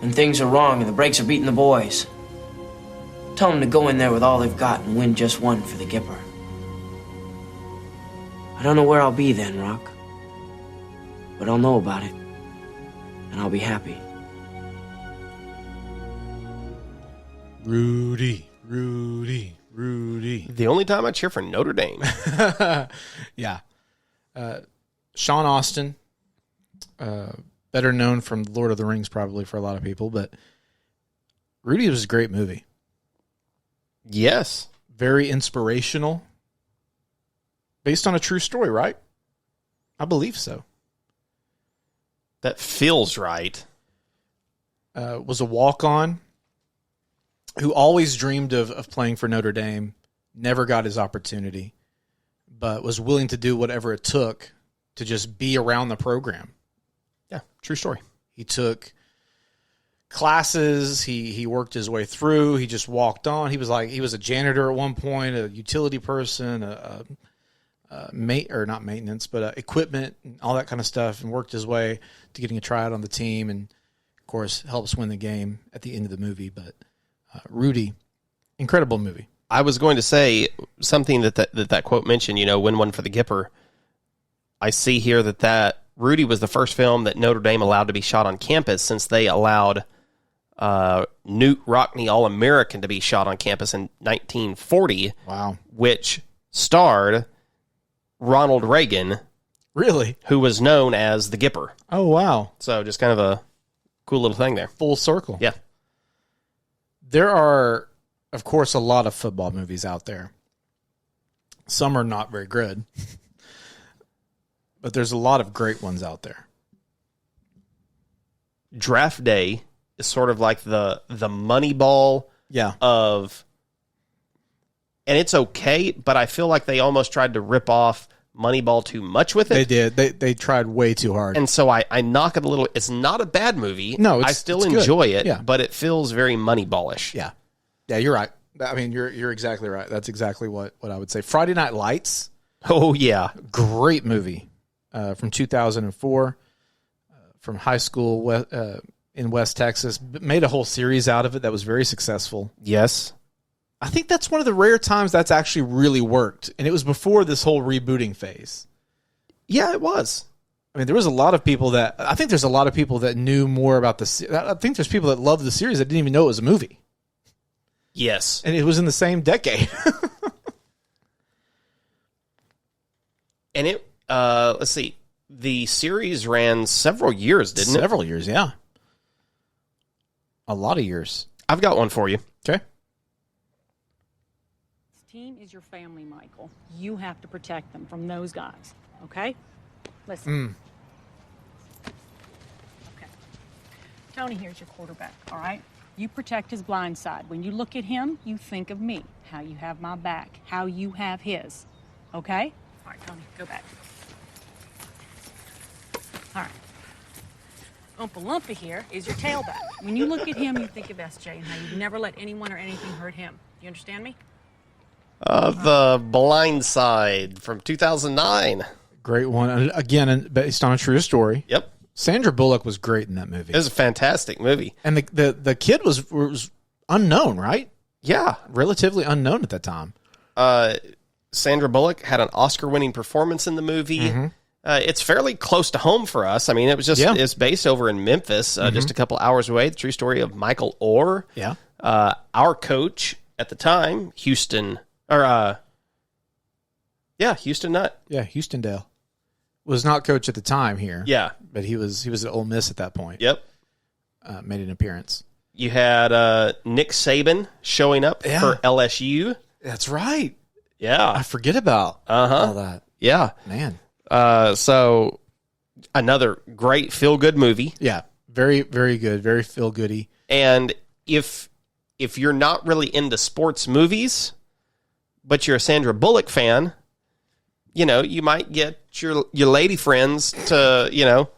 when things are wrong and the brakes are beating the boys, tell them to go in there with all they've got and win just one for the Gipper. I don't know where I'll be then, Rock, but I'll know about it, and I'll be happy. Rudy. The only time I cheer for Notre Dame. Yeah. Sean Austin, better known from Lord of the Rings probably for a lot of people, but Rudy was a great movie. Yes. Very inspirational. Based on a true story, right? I believe so. That feels right. Was a walk-on who always dreamed of playing for Notre Dame, never got his opportunity, but was willing to do whatever it took to just be around the program. Yeah, true story. He took classes. He worked his way through. He just walked on. He was a janitor at one point, a utility person, not maintenance, but equipment and all that kind of stuff, and worked his way to getting a tryout on the team, and of course helps win the game at the end of the movie. But Rudy, incredible movie. I was going to say something that quote mentioned, win one for the Gipper. I see here that Rudy was the first film that Notre Dame allowed to be shot on campus, since they allowed Newt Rockne All-American to be shot on campus in 1940. Wow. Which starred Ronald Reagan. Really? Who was known as the Gipper. Oh, wow. So just kind of a cool little thing there. Full circle. Yeah. There are, of course, a lot of football movies out there. Some are not very good. But there's a lot of great ones out there. Draft Day is sort of like the Moneyball of... And it's okay, but I feel like they almost tried to rip off Moneyball too much with it. They did. They tried way too hard. And so I knock it a little. It's not a bad movie. No, I still enjoy it, yeah. But it feels very Moneyballish. Yeah. Yeah, you're right. I mean, you're exactly right. That's exactly what I would say. Friday Night Lights. Oh, yeah. Great movie from 2004, from high school in West Texas. Made a whole series out of it that was very successful. Yes. I think that's one of the rare times that's actually really worked. And it was before this whole rebooting phase. Yeah, it was. I mean, there was a lot of people I think there's a lot of people that knew more about I think there's people that loved the series that didn't even know it was a movie. Yes. And it was in the same decade. And it, let's see, the series ran several years, didn't it? Several years, yeah. A lot of years. I've got one for you. Okay. Team is your family, Michael. You have to protect them from those guys, okay? Listen. Okay. Tony here's your quarterback, all right? You protect his blind side. When you look at him, you think of me, how you have my back, how you have his, okay? All right, Tony, go back. All right. Oompa Loompa here is your tailback. When you look at him, you think of SJ and how you never let anyone or anything hurt him. You understand me? The Blind Side from 2009. Great one. Again, based on a true story. Yep. Sandra Bullock was great in that movie. It was a fantastic movie. And the kid was unknown, right? Yeah. Relatively unknown at that time. Sandra Bullock had an Oscar-winning performance in the movie. Mm-hmm. It's fairly close to home for us. I mean, it was just it's based over in Memphis, just a couple hours away. The true story of Michael Orr. Yeah. Our coach at the time, Houston Nutt. Yeah, Houstondale. Was not coach at the time here. Yeah. But he was at Ole Miss at that point. Yep. Made an appearance. You had Nick Saban showing up for LSU. That's right. Yeah. I forget about all that. Yeah. Man. So another great feel-good movie. Yeah. Very, very good. Very feel-goody. And if you're not really into sports movies, but you're a Sandra Bullock fan, you might get your lady friends to,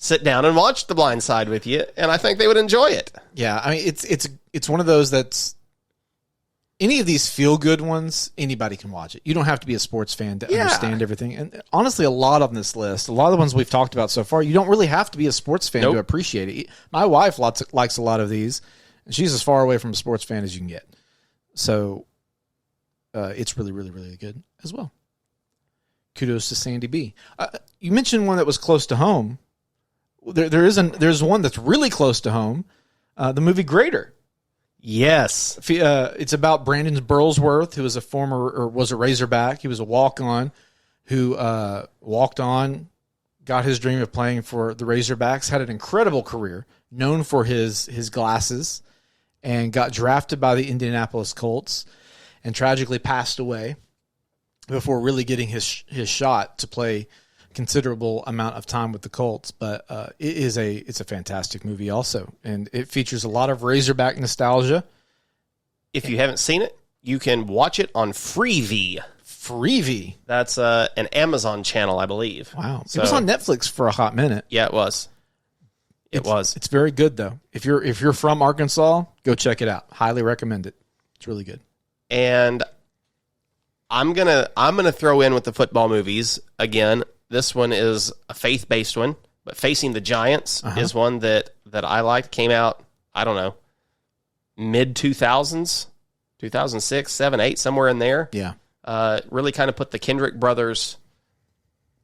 sit down and watch The Blind Side with you, and I think they would enjoy it. Yeah, I mean, it's one of those that's any of these feel-good ones, anybody can watch it. You don't have to be a sports fan to understand everything. And honestly, a lot on this list, a lot of the ones we've talked about so far, you don't really have to be a sports fan to appreciate it. My wife likes a lot of these, and she's as far away from a sports fan as you can get. So it's really, really, really good as well. Kudos to Sandy B. You mentioned one that was close to home. There's one that's really close to home. The movie Greater. Yes. It's about Brandon Burlsworth, who was was a Razorback. He was a walk-on who walked on, got his dream of playing for the Razorbacks, had an incredible career, known for his glasses, and got drafted by the Indianapolis Colts and tragically passed away before really getting his shot to play considerable amount of time with the Colts. But it's a fantastic movie also, and it features a lot of Razorback nostalgia. If you haven't seen it, you can watch it on Freevee. Freevee? That's an Amazon channel, I believe. Wow. So, it was on Netflix for a hot minute. Yeah, it was. It's very good though. If you're from Arkansas, go check it out. Highly recommend it. It's really good. And I'm gonna throw in with the football movies again. This one is a faith-based one, but Facing the Giants is one that I liked. Came out, I don't know, mid-2000s, 2006, 7, 8, somewhere in there. Yeah. Really kind of put the Kendrick brothers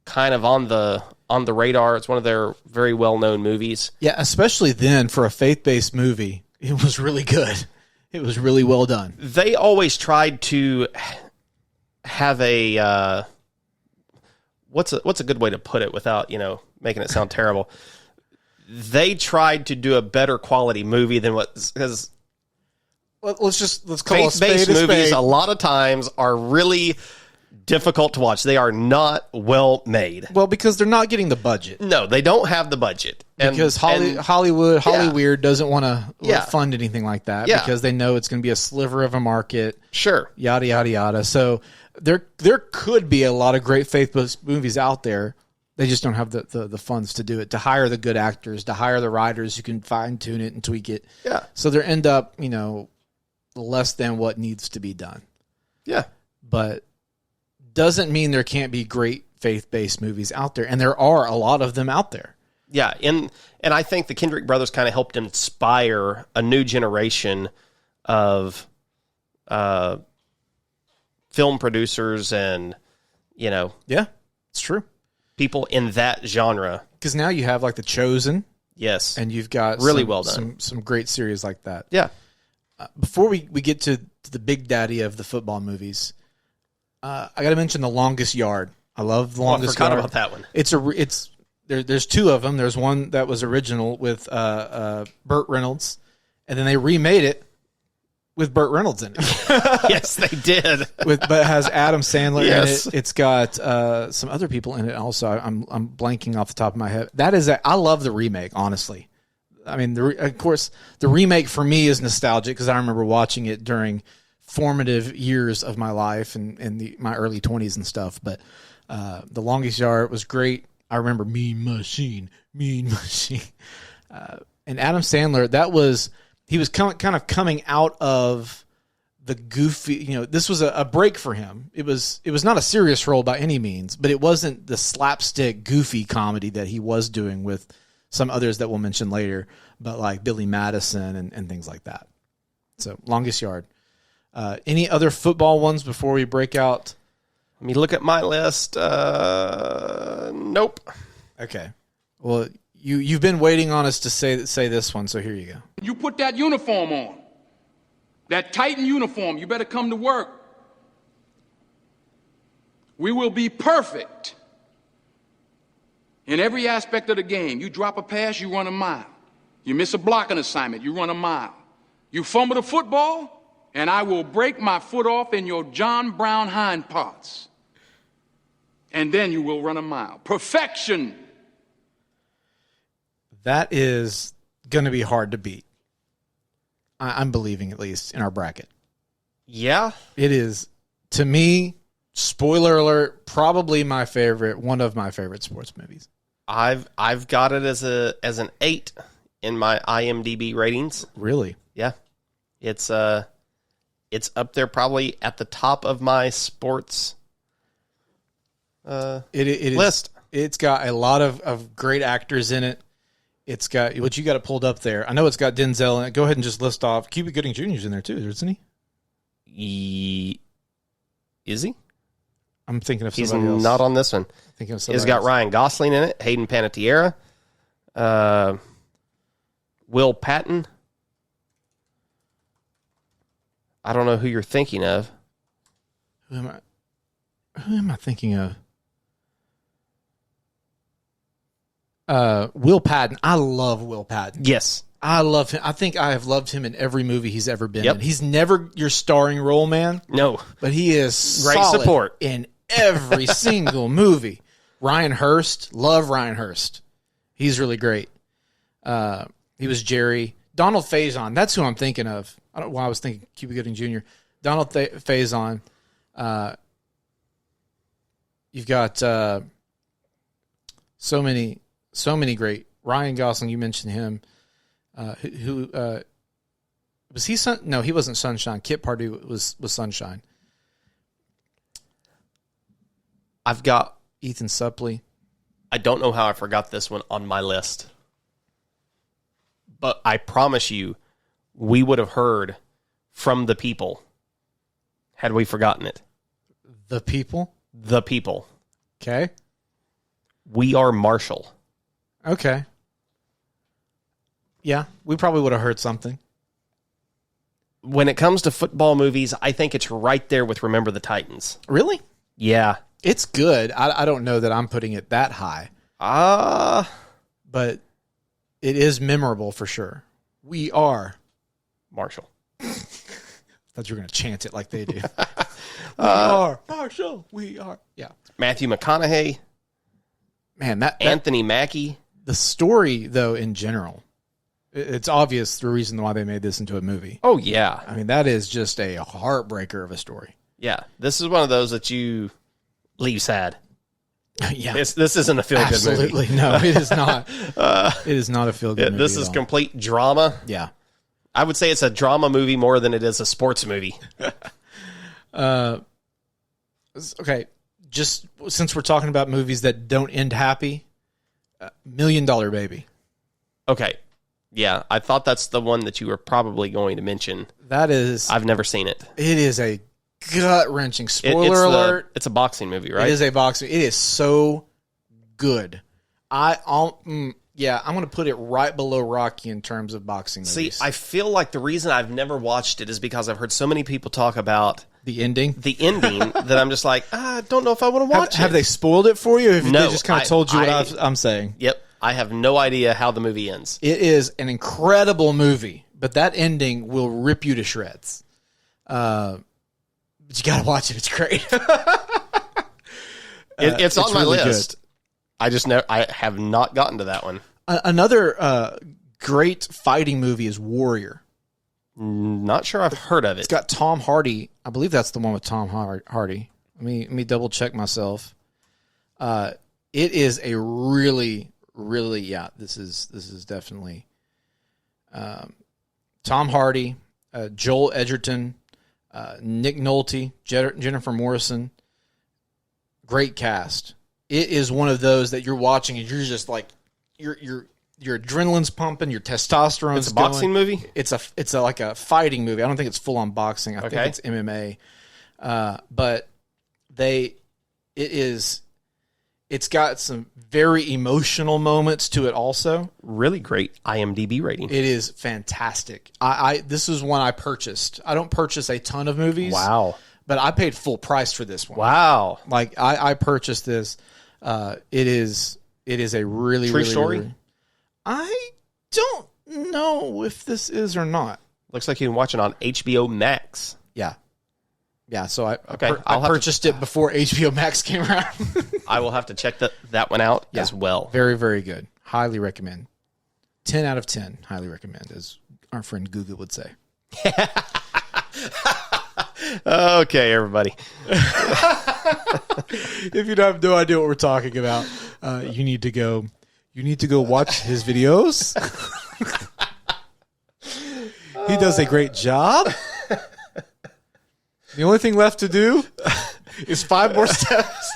kind of on the radar. It's one of their very well-known movies. Yeah, especially then for a faith-based movie, it was really good. It was really well done. They always tried to have a what's a good way to put it without making it sound terrible. They tried to do a better quality movie than because let's call faith-based movies a lot of times are really difficult to watch. They are not well made. Well, because they're not getting the budget. No, they don't have the budget. Because Hollywood doesn't want to fund anything like that because they know it's going to be a sliver of a market. Sure. Yada, yada, yada. So there could be a lot of great faith-based movies out there. They just don't have the funds to do it, to hire the good actors, to hire the writers who can fine-tune it and tweak it. Yeah. So they end up, less than what needs to be done. Yeah. But doesn't mean there can't be great faith-based movies out there, and there are a lot of them out there. Yeah, and I think the Kendrick brothers kind of helped inspire a new generation of film producers and, Yeah, it's true. People in that genre. Because now you have like The Chosen. Yes. And you've got really well done. Some great series like that. Yeah. Before we get to the big daddy of the football movies, I got to mention The Longest Yard. I love The Longest Yard. I forgot about that one. There's two of them. There's one that was original with Burt Reynolds, and then they remade it with Burt Reynolds in it. Yes, they did. But it has Adam Sandler in it. It's got some other people in it also. I'm blanking off the top of my head. I love the remake, honestly. I mean, of course, the remake for me is nostalgic because I remember watching it during formative years of my life and my early 20s and stuff. But The Longest Yard was great. I remember Mean Machine. And Adam Sandler, he was kind of coming out of the goofy, this was a break for him. It was not a serious role by any means, but it wasn't the slapstick goofy comedy that he was doing with some others that we'll mention later, but like Billy Madison and things like that. So Longest Yard. Any other football ones before we break out? Let me look at my list. Nope. Okay. Well, you've been waiting on us to say this one, so here you go. You put that uniform on, that Titan uniform, you better come to work. We will be perfect in every aspect of the game. You drop a pass, you run a mile. You miss a blocking assignment, you run a mile. You fumble the football, and I will break my foot off in your John Brown hind parts. And then you will run a mile. Perfection. That is going to be hard to beat. I'm believing, at least in our bracket. Yeah, it is, to me. Spoiler alert! Probably my favorite, one of my favorite sports movies. I've got it as an 8 in my IMDb ratings. Really? Yeah, it's up there probably at the top of my sports list. It's got a lot of great actors in it. It's got what you got it pulled up there. I know it's got Denzel in it. Go ahead and just list off. Cuba Gooding Jr.'s in there too, isn't he? Is he? I'm thinking of somebody else. He's not on this one. Thinking of somebody It's got else. Ryan Gosling in it, Hayden Panettiere, Will Patton. I don't know who you're thinking of. Who am I thinking of? Will Patton. I love Will Patton. Yes. I love him. I think I have loved him in every movie he's ever been Yep. in. He's never your starring role man. No. But he is Great solid support in every single movie. Ryan Hurst. Love Ryan Hurst. He's really great. He was Jerry. Donald Faison. That's who I'm thinking of. I don't know why I was thinking Cuba Gooding Jr. Donald Faison. You've got so many great. Ryan Gosling, you mentioned him. Who was he? No, he wasn't Sunshine. Kit Pardue was Sunshine. I've got Ethan Suplee. I don't know how I forgot this one on my list, but I promise you, we would have heard from the people had we forgotten it. The people? The people. Okay. We Are Marshall. Okay. Yeah, we probably would have heard something. When it comes to football movies, I think it's right there with Remember the Titans. Really? Yeah. It's good. I don't know that I'm putting it that high. But it is memorable for sure. We are Marshall. Thought you were going to chant it like they do. We are Marshall. We are. Yeah. Matthew McConaughey. Man, that Anthony Mackie. The story, though, in general, it's obvious the reason why they made this into a movie. Oh, yeah. I mean, that is just a heartbreaker of a story. Yeah. This is one of those that you leave sad. Yeah. This isn't a feel-good movie. Absolutely. No, it is not. It is not a feel-good movie. This is complete drama. Yeah. I would say it's a drama movie more than it is a sports movie. Okay. Just since we're talking about movies that don't end happy, $1 Million Baby. Okay. Yeah, I thought that's the one that you were probably going to mention. That is... I've never seen it. It is a gut-wrenching spoiler alert. It's a boxing movie, right? It is a boxing. It is so good. I'm going to put it right below Rocky in terms of boxing movies. See, I feel like the reason I've never watched it is because I've heard so many people talk about the ending that I'm just like, I don't know if I want to watch it. Have they spoiled it for you? Or have No, they just kind of told you what I'm saying? Yep. I have no idea how the movie ends. It is an incredible movie, but that ending will rip you to shreds. But you got to watch it. It's great. It's on my really list. Good. I have not gotten to that one. Another great fighting movie is Warrior. Not sure I've heard of it. It's got Tom Hardy. I believe that's the one with Tom Hardy. Let me double check myself. It is a really, really, this is definitely Tom Hardy, Joel Edgerton, Nick Nolte, Jennifer Morrison. Great cast. It is one of those that you're watching and you're just like your adrenaline's pumping, your testosterone's It's a boxing movie? It's a like a fighting movie. I don't think it's full on boxing. I think it's MMA. But it's got some very emotional moments to it also. Really great IMDb rating. It is fantastic. This is one I purchased. I don't purchase a ton of movies. Wow. But I paid full price for this one. Wow. Like I purchased this. It is a really, True really, story? really, I don't know if this is or not. Looks like you can watch it on HBO Max. Yeah. Yeah, so I I'll purchased it before HBO Max came around. I will have to check that one out as well. Very, very good. Highly recommend. 10 out of 10. Highly recommend, as our friend Google would say. Okay, everybody. If you have no idea what we're talking about, you need to go watch his videos. He does a great job. The only thing left to do is 5 more steps.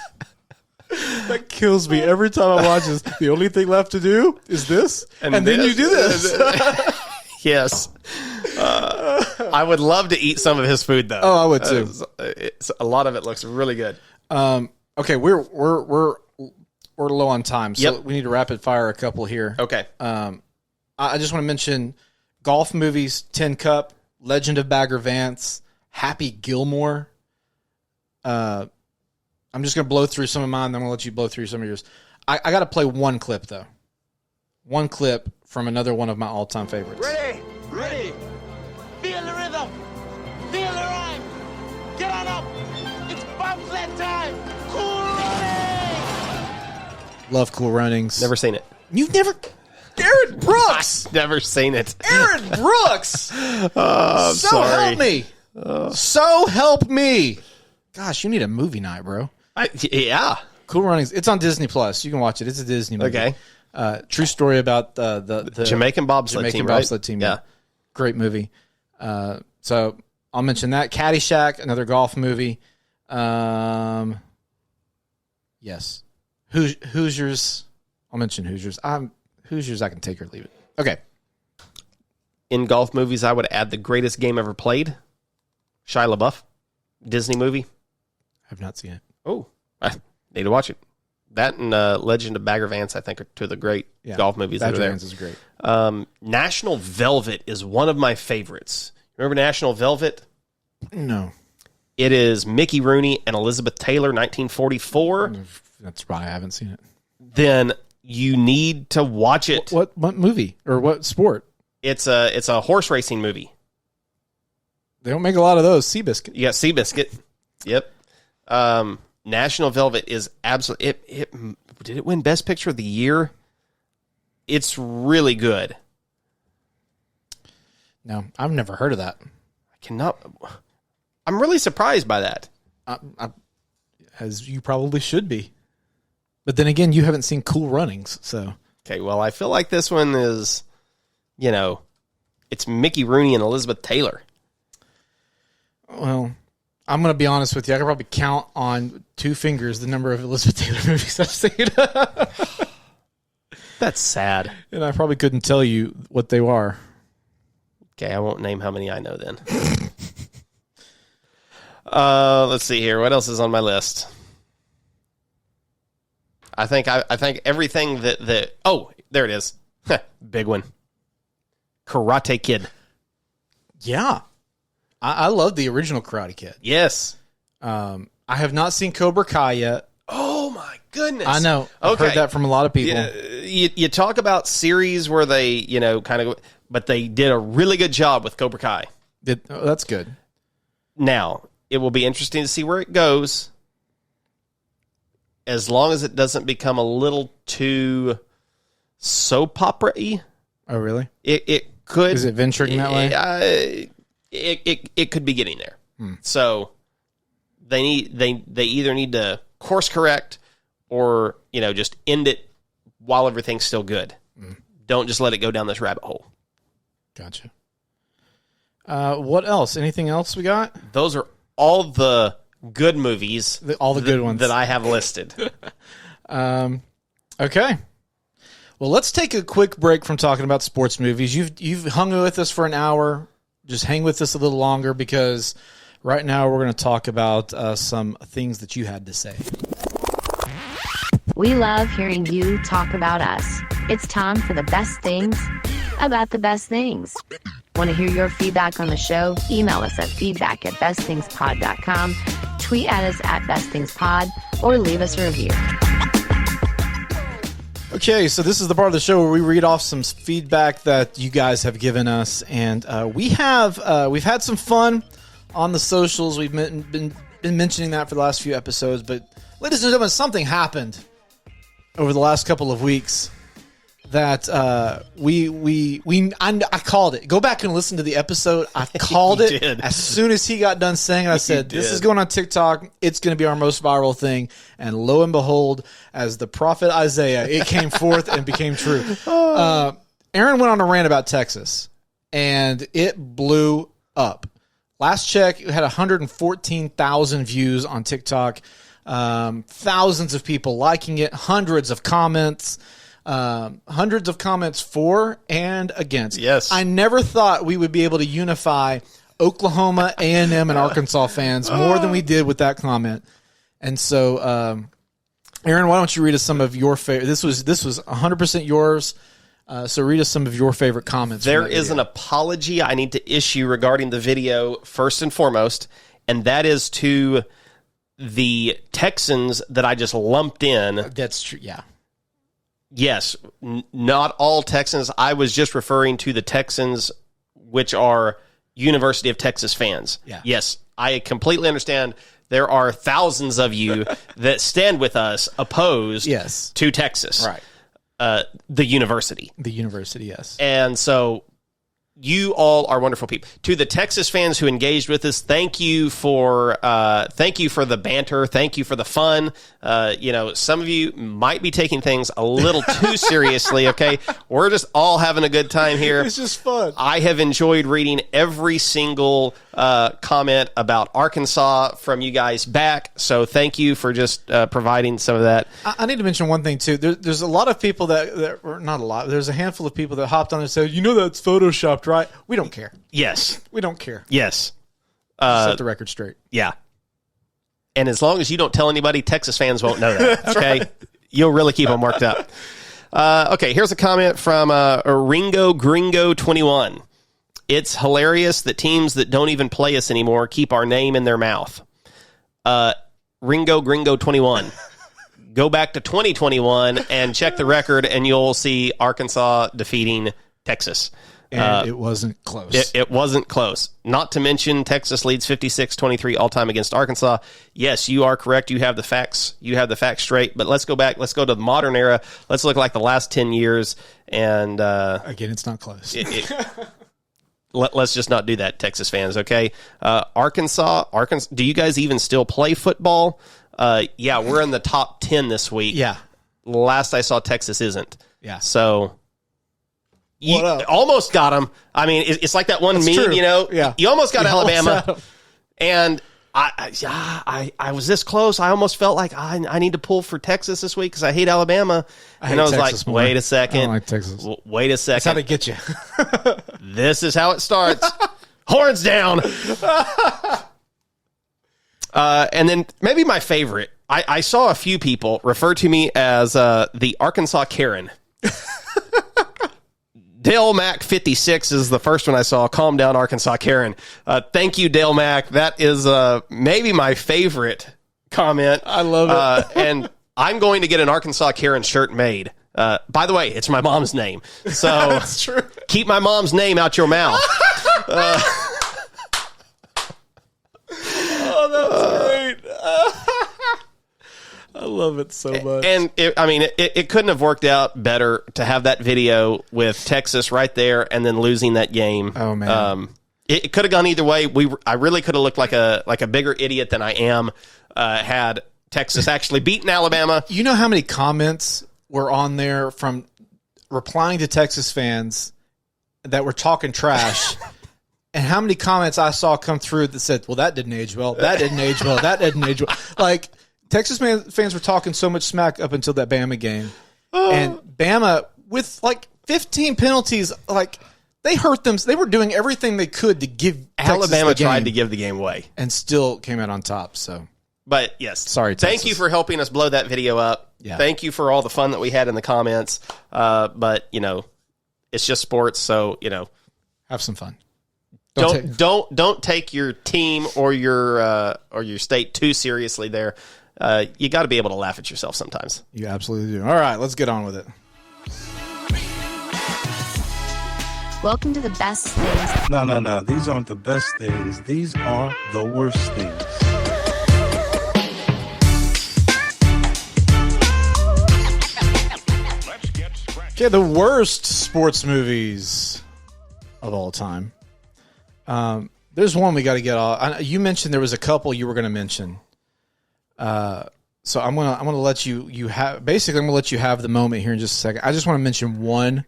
That kills me every time I watch this. The only thing left to do is this, and then you do this. Yes. I would love to eat some of his food, though. Oh, I would too. A lot of it looks really good. Okay, we're low on time, so Yep. we need to rapid fire a couple here. Okay. I just want to mention golf movies: Tin Cup, Legend of Bagger Vance, Happy Gilmore. I'm just going to blow through some of mine, then I'm going to let you blow through some of yours. I got to play one clip, though. One clip from another one of my all-time favorites. Ready. Feel the rhythm. Feel the rhyme. Get on up. It's bobsled time. Cool running. Love Cool Runnings. Never seen it. You've never... Aaron Brooks! Never seen it. Aaron Brooks! I'm so sorry. help me. So help me. Gosh, you need a movie night, bro. Yeah. Cool Runnings. It's on Disney Plus. You can watch it. It's a Disney movie. Okay. True story about the Jamaican bobsled team, right? Yeah. Great movie. So I'll mention that. Caddyshack, another golf movie. Yes. Hoosiers. I'll mention Hoosiers. Hoosiers, I can take or leave it. Okay. In golf movies, I would add The Greatest Game Ever Played. Shia LaBeouf. Disney movie. I've not seen it. Oh, I need to watch it. That and Legend of Bagger Vance, I think, are two of the great golf movies that are there. Vance is great. National Velvet is one of my favorites. Remember National Velvet? No. It is Mickey Rooney and Elizabeth Taylor, 1944. That's why I haven't seen it. Then you need to watch it. What movie or what sport? It's a horse racing movie. They don't make a lot of those. Seabiscuit. You got Seabiscuit. Yep. National Velvet is absolutely. Did it win Best Picture of the Year? It's really good. No, I've never heard of that. I'm really surprised by that. As you probably should be. But then again, you haven't seen Cool Runnings, so. Okay, well, I feel like this one is, it's Mickey Rooney and Elizabeth Taylor. Well, I'm going to be honest with you. I can probably count on 2 fingers the number of Elizabeth Taylor movies I've seen. That's sad. And I probably couldn't tell you what they are. Okay, I won't name how many I know then. Let's see here. What else is on my list? I think everything that oh, there it is. Big one. Karate Kid. Yeah. I love the original Karate Kid. Yes. I have not seen Cobra Kai yet. Oh my goodness. I know. I've heard that from a lot of people. You talk about series where they, kind of, but they did a really good job with Cobra Kai. That's good. Now, it will be interesting to see where it goes. As long as it doesn't become a little too soap opera-y. Oh, really? It could. Is it venturing that way? It could be getting there. So they either need to course correct or just end it while everything's still good. Don't just let it go down this rabbit hole. Gotcha. What else? Anything else we got? Those are all the good movies. All the good ones that I have listed. Okay. Well, let's take a quick break from talking about sports movies. You've hung with us for an hour. Just hang with us a little longer because right now we're going to talk about some things that you had to say. We love hearing you talk about us. It's time for the best things about the best things. Want to hear your feedback on the show? Email us at feedback@bestthingspod.com, tweet at us at bestthingspod, or leave us a review. Okay, so this is the part of the show where we read off some feedback that you guys have given us, and we've had some fun on the socials. We've been mentioning that for the last few episodes, but ladies and gentlemen, something happened over the last couple of weeks. that I called it. Go back and listen to the episode. I called it as soon as he got done saying it. I said, "This is going on TikTok. It's going to be our most viral thing." And lo and behold, as the prophet Isaiah, it came forth and became true. Aaron went on a rant about Texas, and it blew up. Last check, it had 114,000 views on TikTok. Thousands of people liking it. Hundreds of comments. For and against. Yes. I never thought we would be able to unify Oklahoma, A&M, and Arkansas fans more than we did with that comment. And so, Aaron, why don't you read us some of your favorite? This was 100% yours. So read us some of your favorite comments. There is an apology I need to issue regarding the video first and foremost, and that is to the Texans that I just lumped in. That's true. Yeah. Yes, not all Texans. I was just referring to the Texans, which are University of Texas fans. Yeah. Yes, I completely understand. There are thousands of you that stand with us opposed to Texas. Right. The university. The university, yes. And so you all are wonderful people. To the Texas fans who engaged with us, thank you for the banter. Thank you for the fun. Some of you might be taking things a little too seriously. Okay, we're just all having a good time here. It's just fun. I have enjoyed reading every single comment about Arkansas from you guys back. So thank you for just providing some of that. I need to mention one thing too. There's a lot of people that or not a lot. There's a handful of people that hopped on and said, that's photoshopped, right? We don't care. Yes. We don't care. Yes. Set the record straight. Yeah. And as long as you don't tell anybody, Texas fans won't know that. Okay. Right. You'll really keep them worked up. Okay. Here's a comment from Ringo Gringo 21. It's hilarious that teams that don't even play us anymore keep our name in their mouth. Ringo Gringo 21. Go back to 2021 and check the record, and you'll see Arkansas defeating Texas. And it wasn't close. It wasn't close. Not to mention Texas leads 56-23 all-time against Arkansas. Yes, you are correct. You have the facts. You have the facts straight. But let's go back. Let's go to the modern era. Let's look like the last 10 years. And again, it's not close. Let's just not do that, Texas fans, okay? Arkansas, do you guys even still play football? Yeah, we're in the top 10 this week. Yeah. Last I saw, Texas isn't. Yeah. So you almost got them. I mean, it's like that one meme, true. Yeah. You almost got Alabama. And I was this close. I almost felt like I need to pull for Texas this week because I hate Alabama. And I was Texas like, more. wait a second. I don't like Texas. Wait a second. That's how they get you. This is how it starts. Horns down. And then maybe my favorite. I saw a few people refer to me as the Arkansas Karen. Dale Mack 56 is the first one I saw. Calm down, Arkansas Karen. Thank you, Dale Mack. That is maybe my favorite comment. I love it. And I'm going to get an Arkansas Karen shirt made. By the way, it's my mom's name. So that's true. Keep my mom's name out your mouth. Oh, that's great. I love it so much. And it couldn't have worked out better to have that video with Texas right there and then losing that game. Oh man. It could have gone either way. I really could have looked like a bigger idiot than I am had Texas actually beaten Alabama. You know how many comments were on there from replying to Texas fans that were talking trash? And how many comments I saw come through that said, well, that didn't age well. That didn't age well. That didn't age well. Like, Texas fans were talking so much smack up until that Bama game. And Bama, with like 15 penalties, like, they hurt them. They were doing everything they could to give Alabama Texas tried to give the game away. And still came out on top. So, but yes. Sorry, Texas. Thank you for helping us blow that video up. Yeah. Thank you for all the fun that we had in the comments. But, it's just sports. So, have some fun. Don't take your team or your state too seriously there. You got to be able to laugh at yourself sometimes. You absolutely do. All right, let's get on with it. Welcome to the best things. No. These aren't the best things. These are the worst things. Okay, the worst sports movies of all time. There's one we got to get off. You mentioned there was a couple you were going to mention. So I'm gonna let you have. Basically, I'm gonna let you have the moment here in just a second. I just want to mention one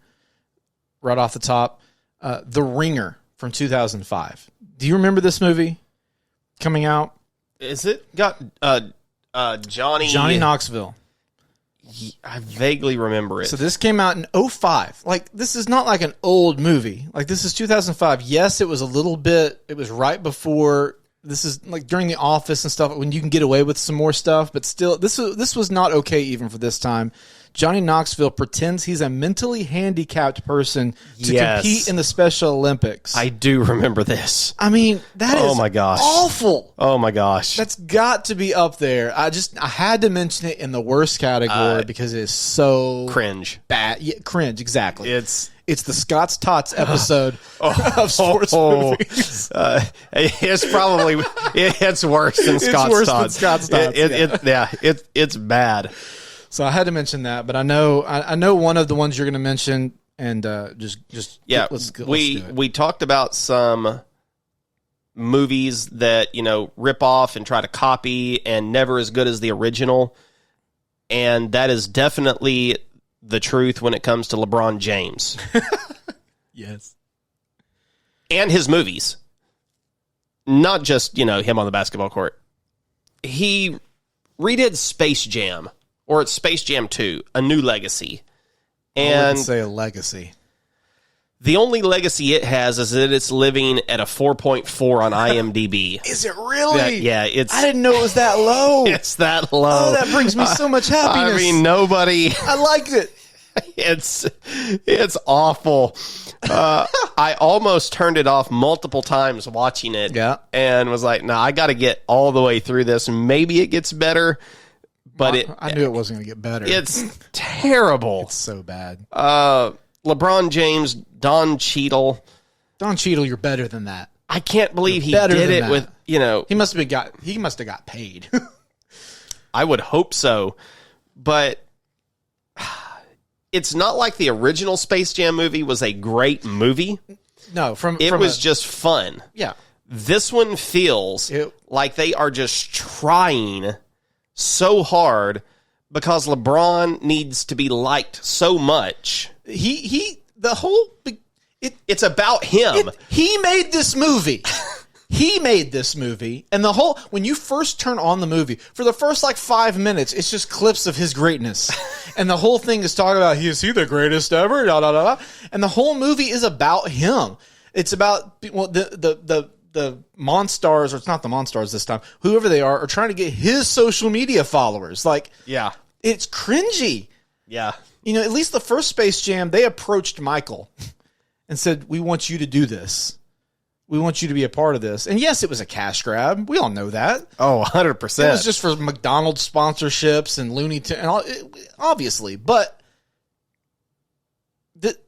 right off the top. The Ringer from 2005. Do you remember this movie coming out? Is it got Johnny Knoxville? I vaguely remember it. So this came out in 2005. Like, this is not like an old movie. Like, this is 2005. Yes, it was a little bit. It was right before. This is like during The Office and stuff when you can get away with some more stuff. But still, this was not okay even for this time. Johnny Knoxville pretends he's a mentally handicapped person to compete in the Special Olympics. I do remember this. I mean, that is my gosh. awful. Oh my gosh. That's got to be up there. I had to mention it in the worst category because it is so cringe. Bad. Yeah, cringe, exactly. It's the Scott's Tots episode of sports movies. It's worse than Scott's Tots. It's bad. So I had to mention that, but I know one of the ones you're going to mention, and let's do it. We talked about some movies that rip off and try to copy and never as good as the original, and that is definitely the truth when it comes to LeBron James. Yes, and his movies, not just him on the basketball court. He redid Space Jam. Or it's Space Jam 2, A New Legacy. And I wouldn't say a legacy. The only legacy it has is that it's living at a 4.4 on IMDb. Is it really? Yeah, I didn't know it was that low. It's that low. Oh, that brings me so much happiness. I mean, nobody... I liked it. It's awful. I almost turned it off multiple times watching it. Yeah. And was like, no, I got to get all the way through this. Maybe it gets better. But I knew it wasn't going to get better. It's terrible. It's so bad. LeBron James, Don Cheadle. Don Cheadle, you're better than that. I can't believe he did it with, He must have got paid. I would hope so. But it's not like the original Space Jam movie was a great movie. No, it was just fun. Yeah. This one feels like they are just trying so hard because LeBron needs to be liked so much. It's about him. He made this movie. He made this movie, and when you first turn on the movie, for the first 5 minutes, it's just clips of his greatness, and the whole thing is talking about is he the greatest ever, da da da, and the whole movie is about him. It's about the Monstars, or it's not the Monstars this time, whoever they are trying to get his social media followers. It's cringy. Yeah. At least the first Space Jam, they approached Michael and said, we want you to do this. We want you to be a part of this. And yes, it was a cash grab. We all know that. Oh, 100%. It was just for McDonald's sponsorships and Looney Tunes, and all, obviously. But it's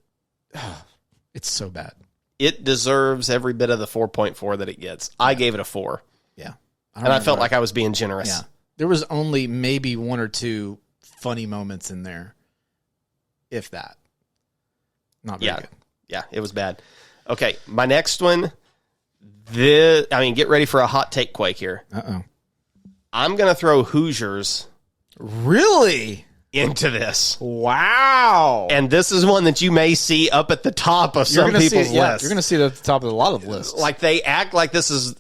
so bad. It deserves every bit of the 4.4 that it gets. I gave it a 4. Yeah. I felt like I was being generous. Yeah. There was only maybe one or two funny moments in there, if that. Not very good. Yeah, it was bad. Okay, my next one, get ready for a hot take quake here. Uh-oh. I'm going to throw Hoosiers. Really? Into this. Wow. And this is one that you may see up at the top of some people's lists. Yeah, you're going to see it at the top of a lot of lists. Like, they act like this is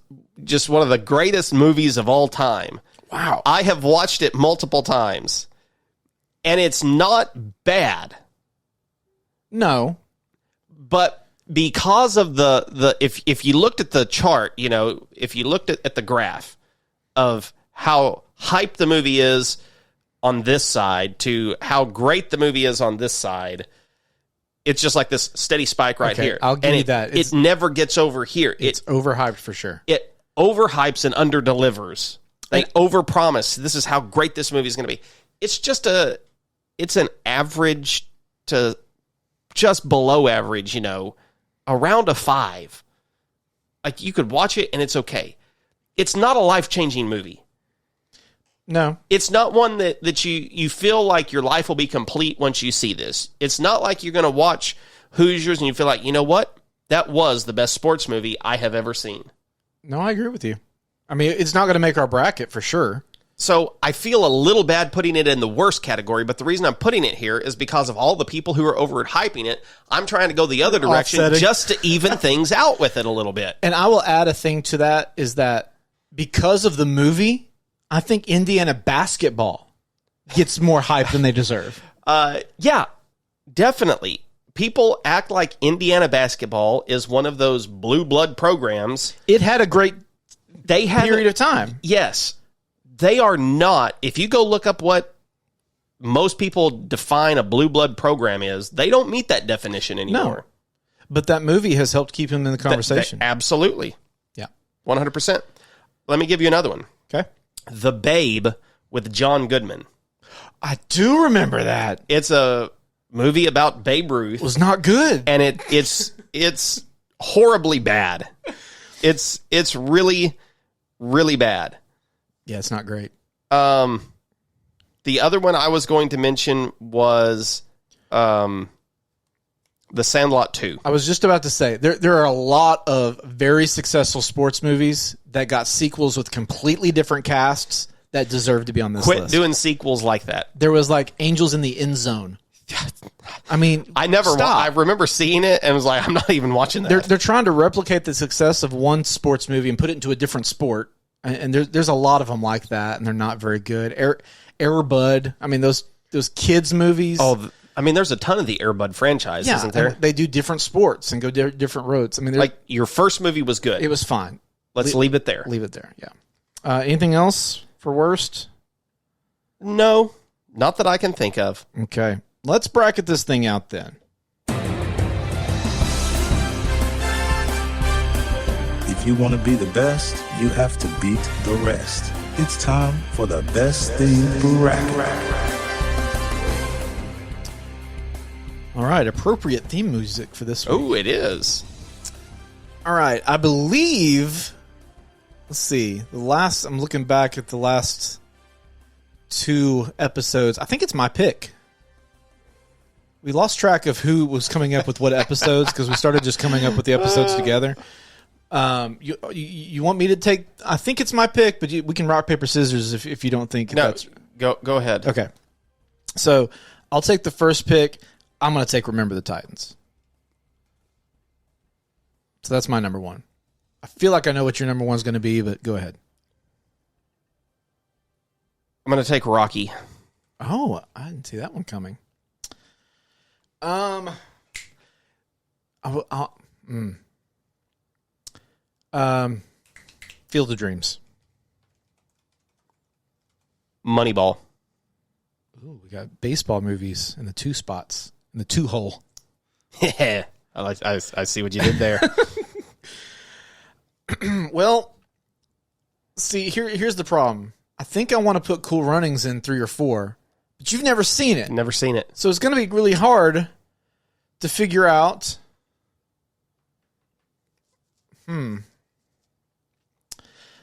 just one of the greatest movies of all time. Wow. I have watched it multiple times, and it's not bad. No. But because of if you looked at the chart, if you looked at the graph of how hyped the movie is on this side to how great the movie is on this side, it's just like this steady spike right here. I'll give you that. It never gets over here. It's overhyped for sure. It overhypes and underdelivers. They overpromise. This is how great this movie is going to be. It's just it's an average to just below average, around a 5. Like, you could watch it and it's okay. It's not a life-changing movie. No. It's not one that you feel like your life will be complete once you see this. It's not like you're going to watch Hoosiers and you feel like, you know what? That was the best sports movie I have ever seen. No, I agree with you. I mean, it's not going to make our bracket for sure. So I feel a little bad putting it in the worst category, but the reason I'm putting it here is because of all the people who are over hyping it. I'm trying to go the other direction just to even things out with it a little bit. And I will add a thing to that is that because of the movie, I think Indiana basketball gets more hype than they deserve. Yeah, definitely. People act like Indiana basketball is one of those blue blood programs. It had a great period of time. Yes. They are not. If you go look up what most people define a blue blood program is, they don't meet that definition anymore. No. But that movie has helped keep him in the conversation. Absolutely. Yeah. 100%. Let me give you another one. Okay. The Babe with John Goodman. I do remember that. It's a movie about Babe Ruth. It was not good. And it's horribly bad. It's really, really bad. Yeah, it's not great. The other one I was going to mention was The Sandlot 2. I was just about to say, there are a lot of very successful sports movies that got sequels with completely different casts that deserve to be on this list. Quit doing sequels like that. There was like Angels in the End Zone. I mean, I remember seeing it and was like, I'm not even watching that. They're trying to replicate the success of one sports movie and put it into a different sport. And there's a lot of them like that, and they're not very good. Air Bud, I mean, those kids movies. Oh, I mean, there's a ton of the Air Bud franchise, isn't there? They do different sports and go different roads. I mean, like your first movie was good. It was fine. Let's leave it there. Leave it there, yeah. Anything else for worst? No, not that I can think of. Okay. Let's bracket this thing out then. If you want to be the best, you have to beat the rest. It's time for the best thing bracket. All right, appropriate theme music for this week. Oh, it is. All right, I believe. Let's see. I'm looking back at the last 2 episodes. I think it's my pick. We lost track of who was coming up with what episodes because we started just coming up with the episodes together. You want me to take? I think it's my pick, but we can rock paper scissors if you don't think. No, that's... go ahead. Okay, so I'll take the first pick. I'm going to take Remember the Titans. So that's my number 1. I feel like I know what your number 1 is going to be, but go ahead. I'm going to take Rocky. Oh, I didn't see that one coming. Field of Dreams. Moneyball. Ooh, we got baseball movies in the 2 spots, in the 2 hole. Yeah, I see what you did there. Well, see, here's the problem. I think I want to put Cool Runnings in 3 or 4, but you've never seen it. Never seen it. So it's going to be really hard to figure out.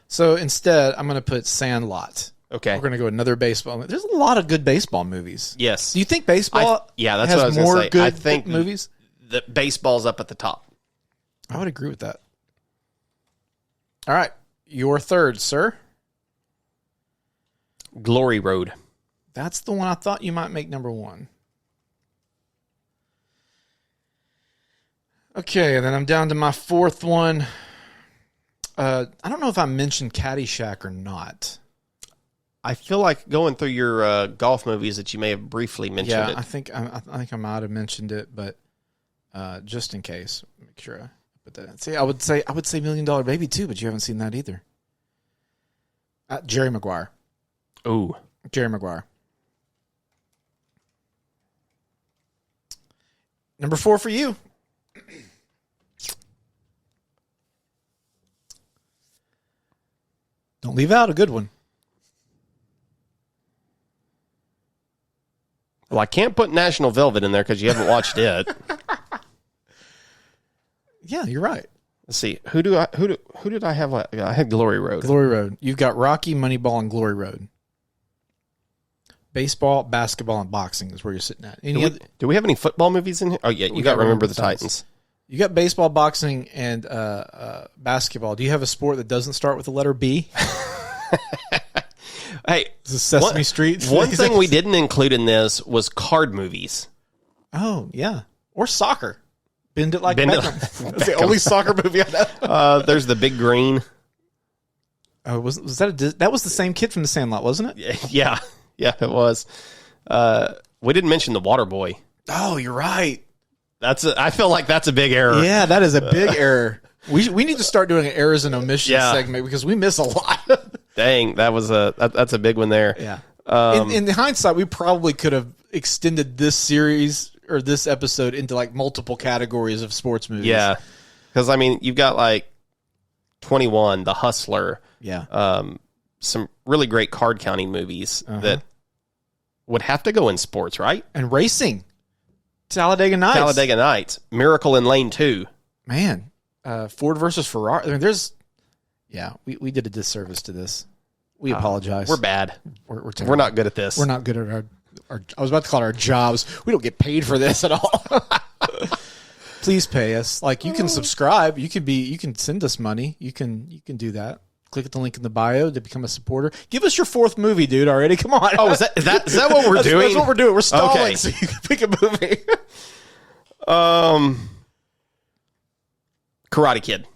So instead, I'm going to put Sandlot. Okay. We're going to go another baseball. There's a lot of good baseball movies. Yes. Do you think baseball that's has what I was more gonna say. good I think movies? The baseball's up at the top. I would agree with that. All right. Your third, sir. Glory Road. That's the one I thought you might make number 1. Okay, and then I'm down to my 4th one. I don't know if I mentioned Caddyshack or not. I feel like going through your golf movies that you may have briefly mentioned it. I think I might have mentioned it, but just in case, make sure I put that in. See, I would say $1 Million Baby too, but you haven't seen that either. Jerry Maguire. Ooh, Jerry Maguire. Number 4 for you. Don't leave out a good one. Well, I can't put National Velvet in there because you haven't watched it. Yeah, you're right. Let's see. Who did I have? I had Glory Road. Glory Road. You've got Rocky, Moneyball, and Glory Road. Baseball, basketball, and boxing is where you're sitting at. Do we have any football movies in here? Oh, yeah, you got Remember the Titans. You got baseball, boxing, and basketball. Do you have a sport that doesn't start with the letter B? Hey, is this Sesame Street? One thing we didn't include in this was card movies. Oh, yeah. Or soccer. Bend It Like Bend It Beckham. Like That's the only soccer movie I know. There's The Big Green. Oh, was that was the same kid from The Sandlot, wasn't it? Yeah, it was. We didn't mention The Water Boy. Oh, you're right. I feel like that's a big error. Yeah, that is a big error. We need to start doing an errors and omissions segment because we miss a lot. Dang, that's a big one there. Yeah. In hindsight, we probably could have extended this series or this episode into like multiple categories of sports movies. Yeah, because I mean, you've got like 21, The Hustler. Yeah. Some really great card counting movies that would have to go in sports, right? And racing. Talladega Nights. Miracle in Lane 2. Man, Ford versus Ferrari. I mean, we did a disservice to this. We apologize. We're bad. We're We're not good at this. We're not good at our I was about to call it our jobs. We don't get paid for this at all. Please pay us. Like, you can subscribe. You can send us money. You can do that. Click at the link in the bio to become a supporter. Give us your fourth movie, dude, already. Come on. Oh, is that what we're doing? That's what we're doing. We're stalling Okay. so you can pick a movie. Karate Kid.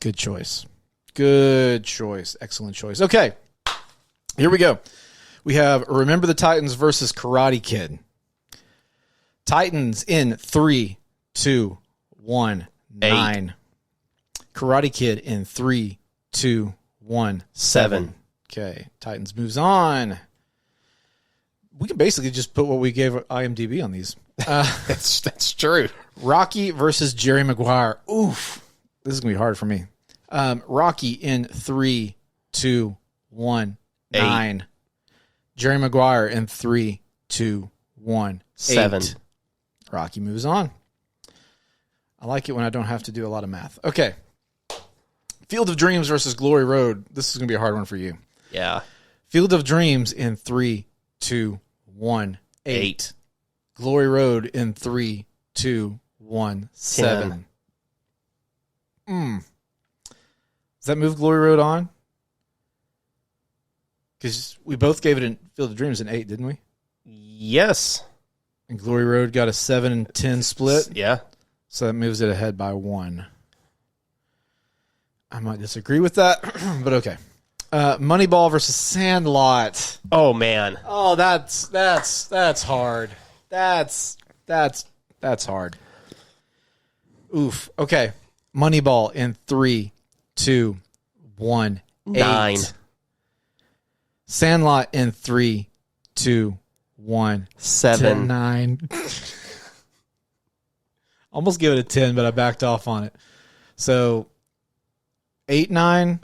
Good choice. Excellent choice. Okay. Here we go. We have Remember the Titans versus Karate Kid. Titans in 3, 2, 1, 9. Karate Kid in 3, 2, 1, 7. Okay. Titans moves on. We can basically just put what we gave IMDb on these. That's true. Rocky versus Jerry Maguire. Oof. This is going to be hard for me. Rocky in 3, 2, 1, 9. Jerry Maguire in 3, 2, 1, 7. 8. Rocky moves on. I like it when I don't have to do a lot of math. Okay. Field of Dreams versus Glory Road. This is going to be a hard one for you. Yeah. Field of Dreams in 3, 2, 1, 8. Glory Road in 3, 2, 1, 7. Does that move Glory Road on? Because we both gave it in Field of Dreams an 8, didn't we? Yes. And Glory Road got a 7 and 10 split. Yeah. So that moves it ahead by 1. I might disagree with that, but okay. Moneyball versus Sandlot. Oh man. Oh, that's hard. That's hard. Oof. Okay. Moneyball in 3, 2, 1, 9. 8. Sandlot in 3, 2, 1, 7. 9. Almost give it a 10, but I backed off on it. So 8, 9,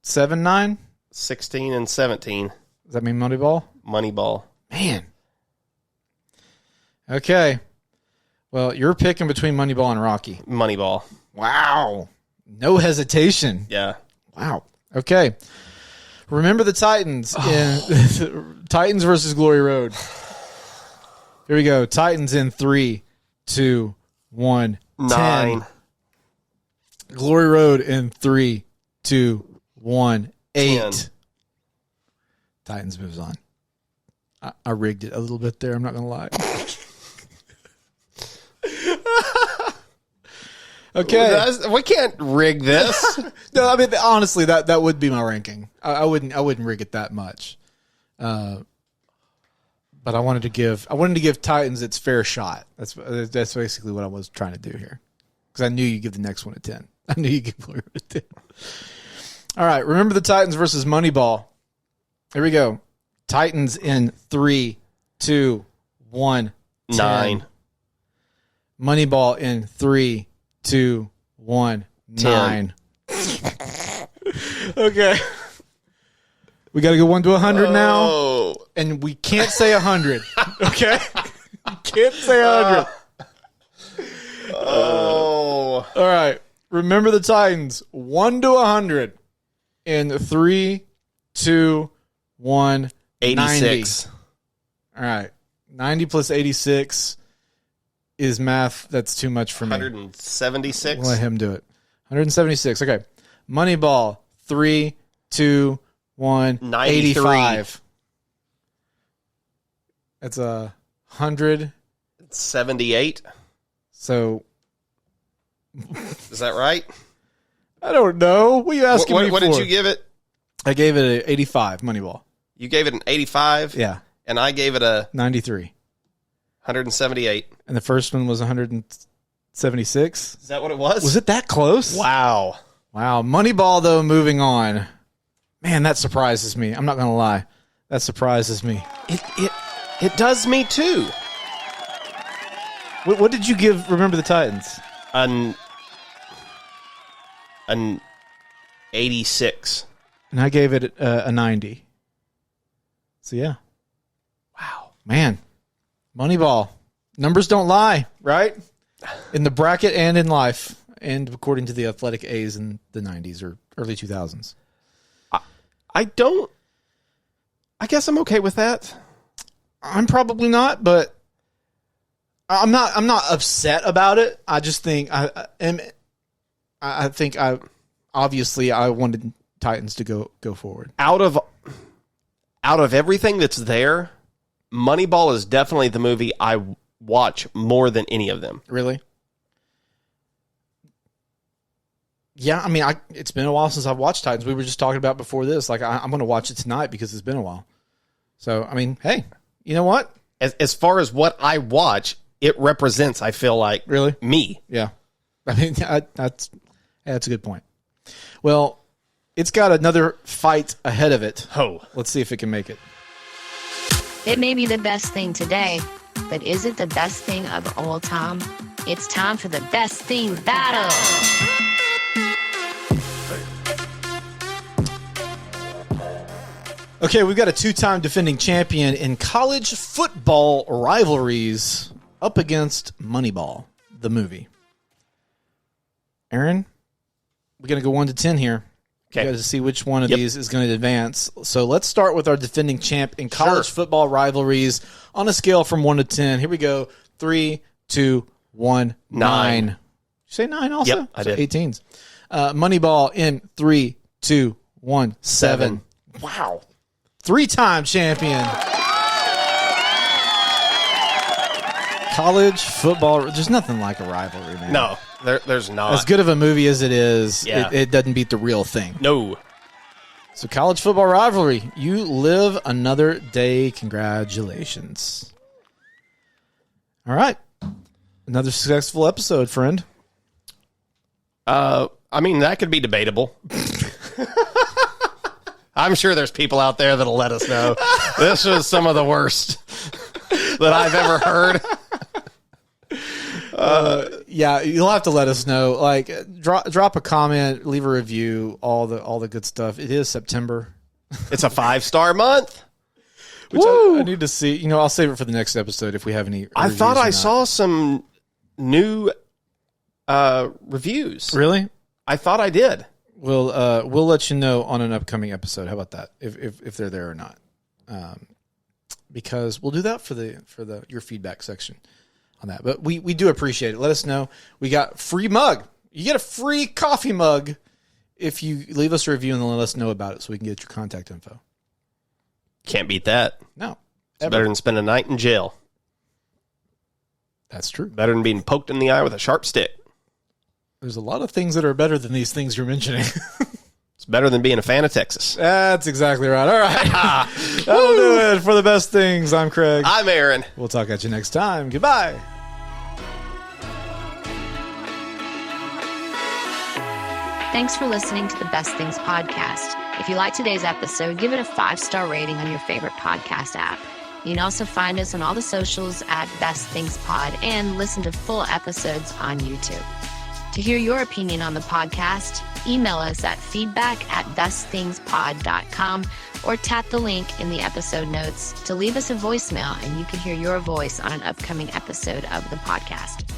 7, 9? 16 and 17. Does that mean Moneyball? Moneyball. Man. Okay. Well, you're picking between Moneyball and Rocky. Moneyball. Wow. No hesitation. Yeah. Wow. Okay. Remember the Titans in Titans versus Glory Road. Here we go. Titans in 3, 2, 1, 9. 10. Glory Road in 3, 2, 1, 8. 10. Titans moves on. I rigged it a little bit there. I'm not going to lie. Okay. We can't rig this. No, I mean, honestly, that would be my ranking. I wouldn't rig it that much. But I wanted to give Titans its fair shot. That's basically what I was trying to do here. Because I knew you'd give the next one a 10. I knew you'd give Glory a 10. All right. Remember the Titans versus Moneyball. Here we go. Titans in 3, 2, 1, 10. 9. Moneyball in 3, 2, 1, 9. Okay. We got to go 1 to 100 now. And we can't say 100. Okay? Can't say 100. All right. Remember the Titans. 1 to 100. In 3, 2, 1, 86. 90. All right. 90 plus 86 is math that's too much for me. 176. We'll let him do it. 176. Okay. Moneyball. 3, 2, 1. 93. 85. That's 178. So. Is that right? I don't know. What are you asking me for? What did you give it? I gave it an 85, Moneyball. You gave it an 85? Yeah. And I gave it a 93. 178. And the first one was 176. Is that what it was? Was it that close? Wow. Wow. Moneyball, though, moving on. Man, that surprises me. I'm not going to lie. That surprises me. It does me, too. What did you give Remember the Titans? An 86. And I gave it a 90. So, yeah. Wow. Man. Moneyball. Numbers don't lie, right? In the bracket and in life. And according to the athletic A's in the 90s or early 2000s. I guess I'm okay with that. I'm probably not, but I'm not upset about it. I just think I obviously I wanted Titans to go forward. Out of everything that's there, Moneyball is definitely the movie I watch more than any of them. Really? Yeah, I mean, it's been a while since I've watched Titans. We were just talking about before this. Like, I'm going to watch it tonight because it's been a while. So, I mean, hey, you know what? As far as what I watch, it represents, I feel like, really me. Yeah. I mean, that's a good point. Well, it's got another fight ahead of it. Oh. Let's see if it can make it. It may be the best thing today, but is it the best thing of all time? It's time for the best thing battle. Okay, we've got a two-time defending champion in college football rivalries up against Moneyball, the movie. Aaron, we're going to go 1 to 10 here. Okay. We got to see which one of these is going to advance. So let's start with our defending champ in college football rivalries on a scale from 1 to 10. Here we go. 3, 2, 1, 9. Did you say 9 also? Yep, I did. 18s. Moneyball in 3, 2, 1, 7. Wow. 3-time champion. College football. There's nothing like a rivalry, man. No, there's not. As good of a movie as it is, Yeah. it doesn't beat the real thing. No. So college football rivalry. You live another day. Congratulations. All right. Another successful episode, friend. I mean, that could be debatable. I'm sure there's people out there that'll let us know. This was some of the worst that I've ever heard. Yeah, you'll have to let us know. Like, drop a comment, leave a review, all the good stuff. It is September. It's a 5-star month. Which I need to see. You know, I'll save it for the next episode if we have any. I thought I saw some new reviews. Really? I thought I did. We'll let you know on an upcoming episode. How about that? If they're there or not, because we'll do that for your feedback section on that. But we do appreciate it. Let us know. We got free mug. You get a free coffee mug if you leave us a review and then let us know about it, so we can get your contact info. Can't beat that. No, it's better than spending a night in jail. That's true. Better than being poked in the eye with a sharp stick. There's a lot of things that are better than these things you're mentioning. It's better than being a fan of Texas. That's exactly right. All right. That'll do it for the best things. I'm Craig. I'm Aaron. We'll talk at you next time. Goodbye. Thanks for listening to the Best Things podcast. If you like today's episode, give it a 5-star rating on your favorite podcast app. You can also find us on all the socials at Best Things Pod and listen to full episodes on YouTube. To hear your opinion on the podcast, email us at feedback@bestthingspod.com or tap the link in the episode notes to leave us a voicemail, and you can hear your voice on an upcoming episode of the podcast.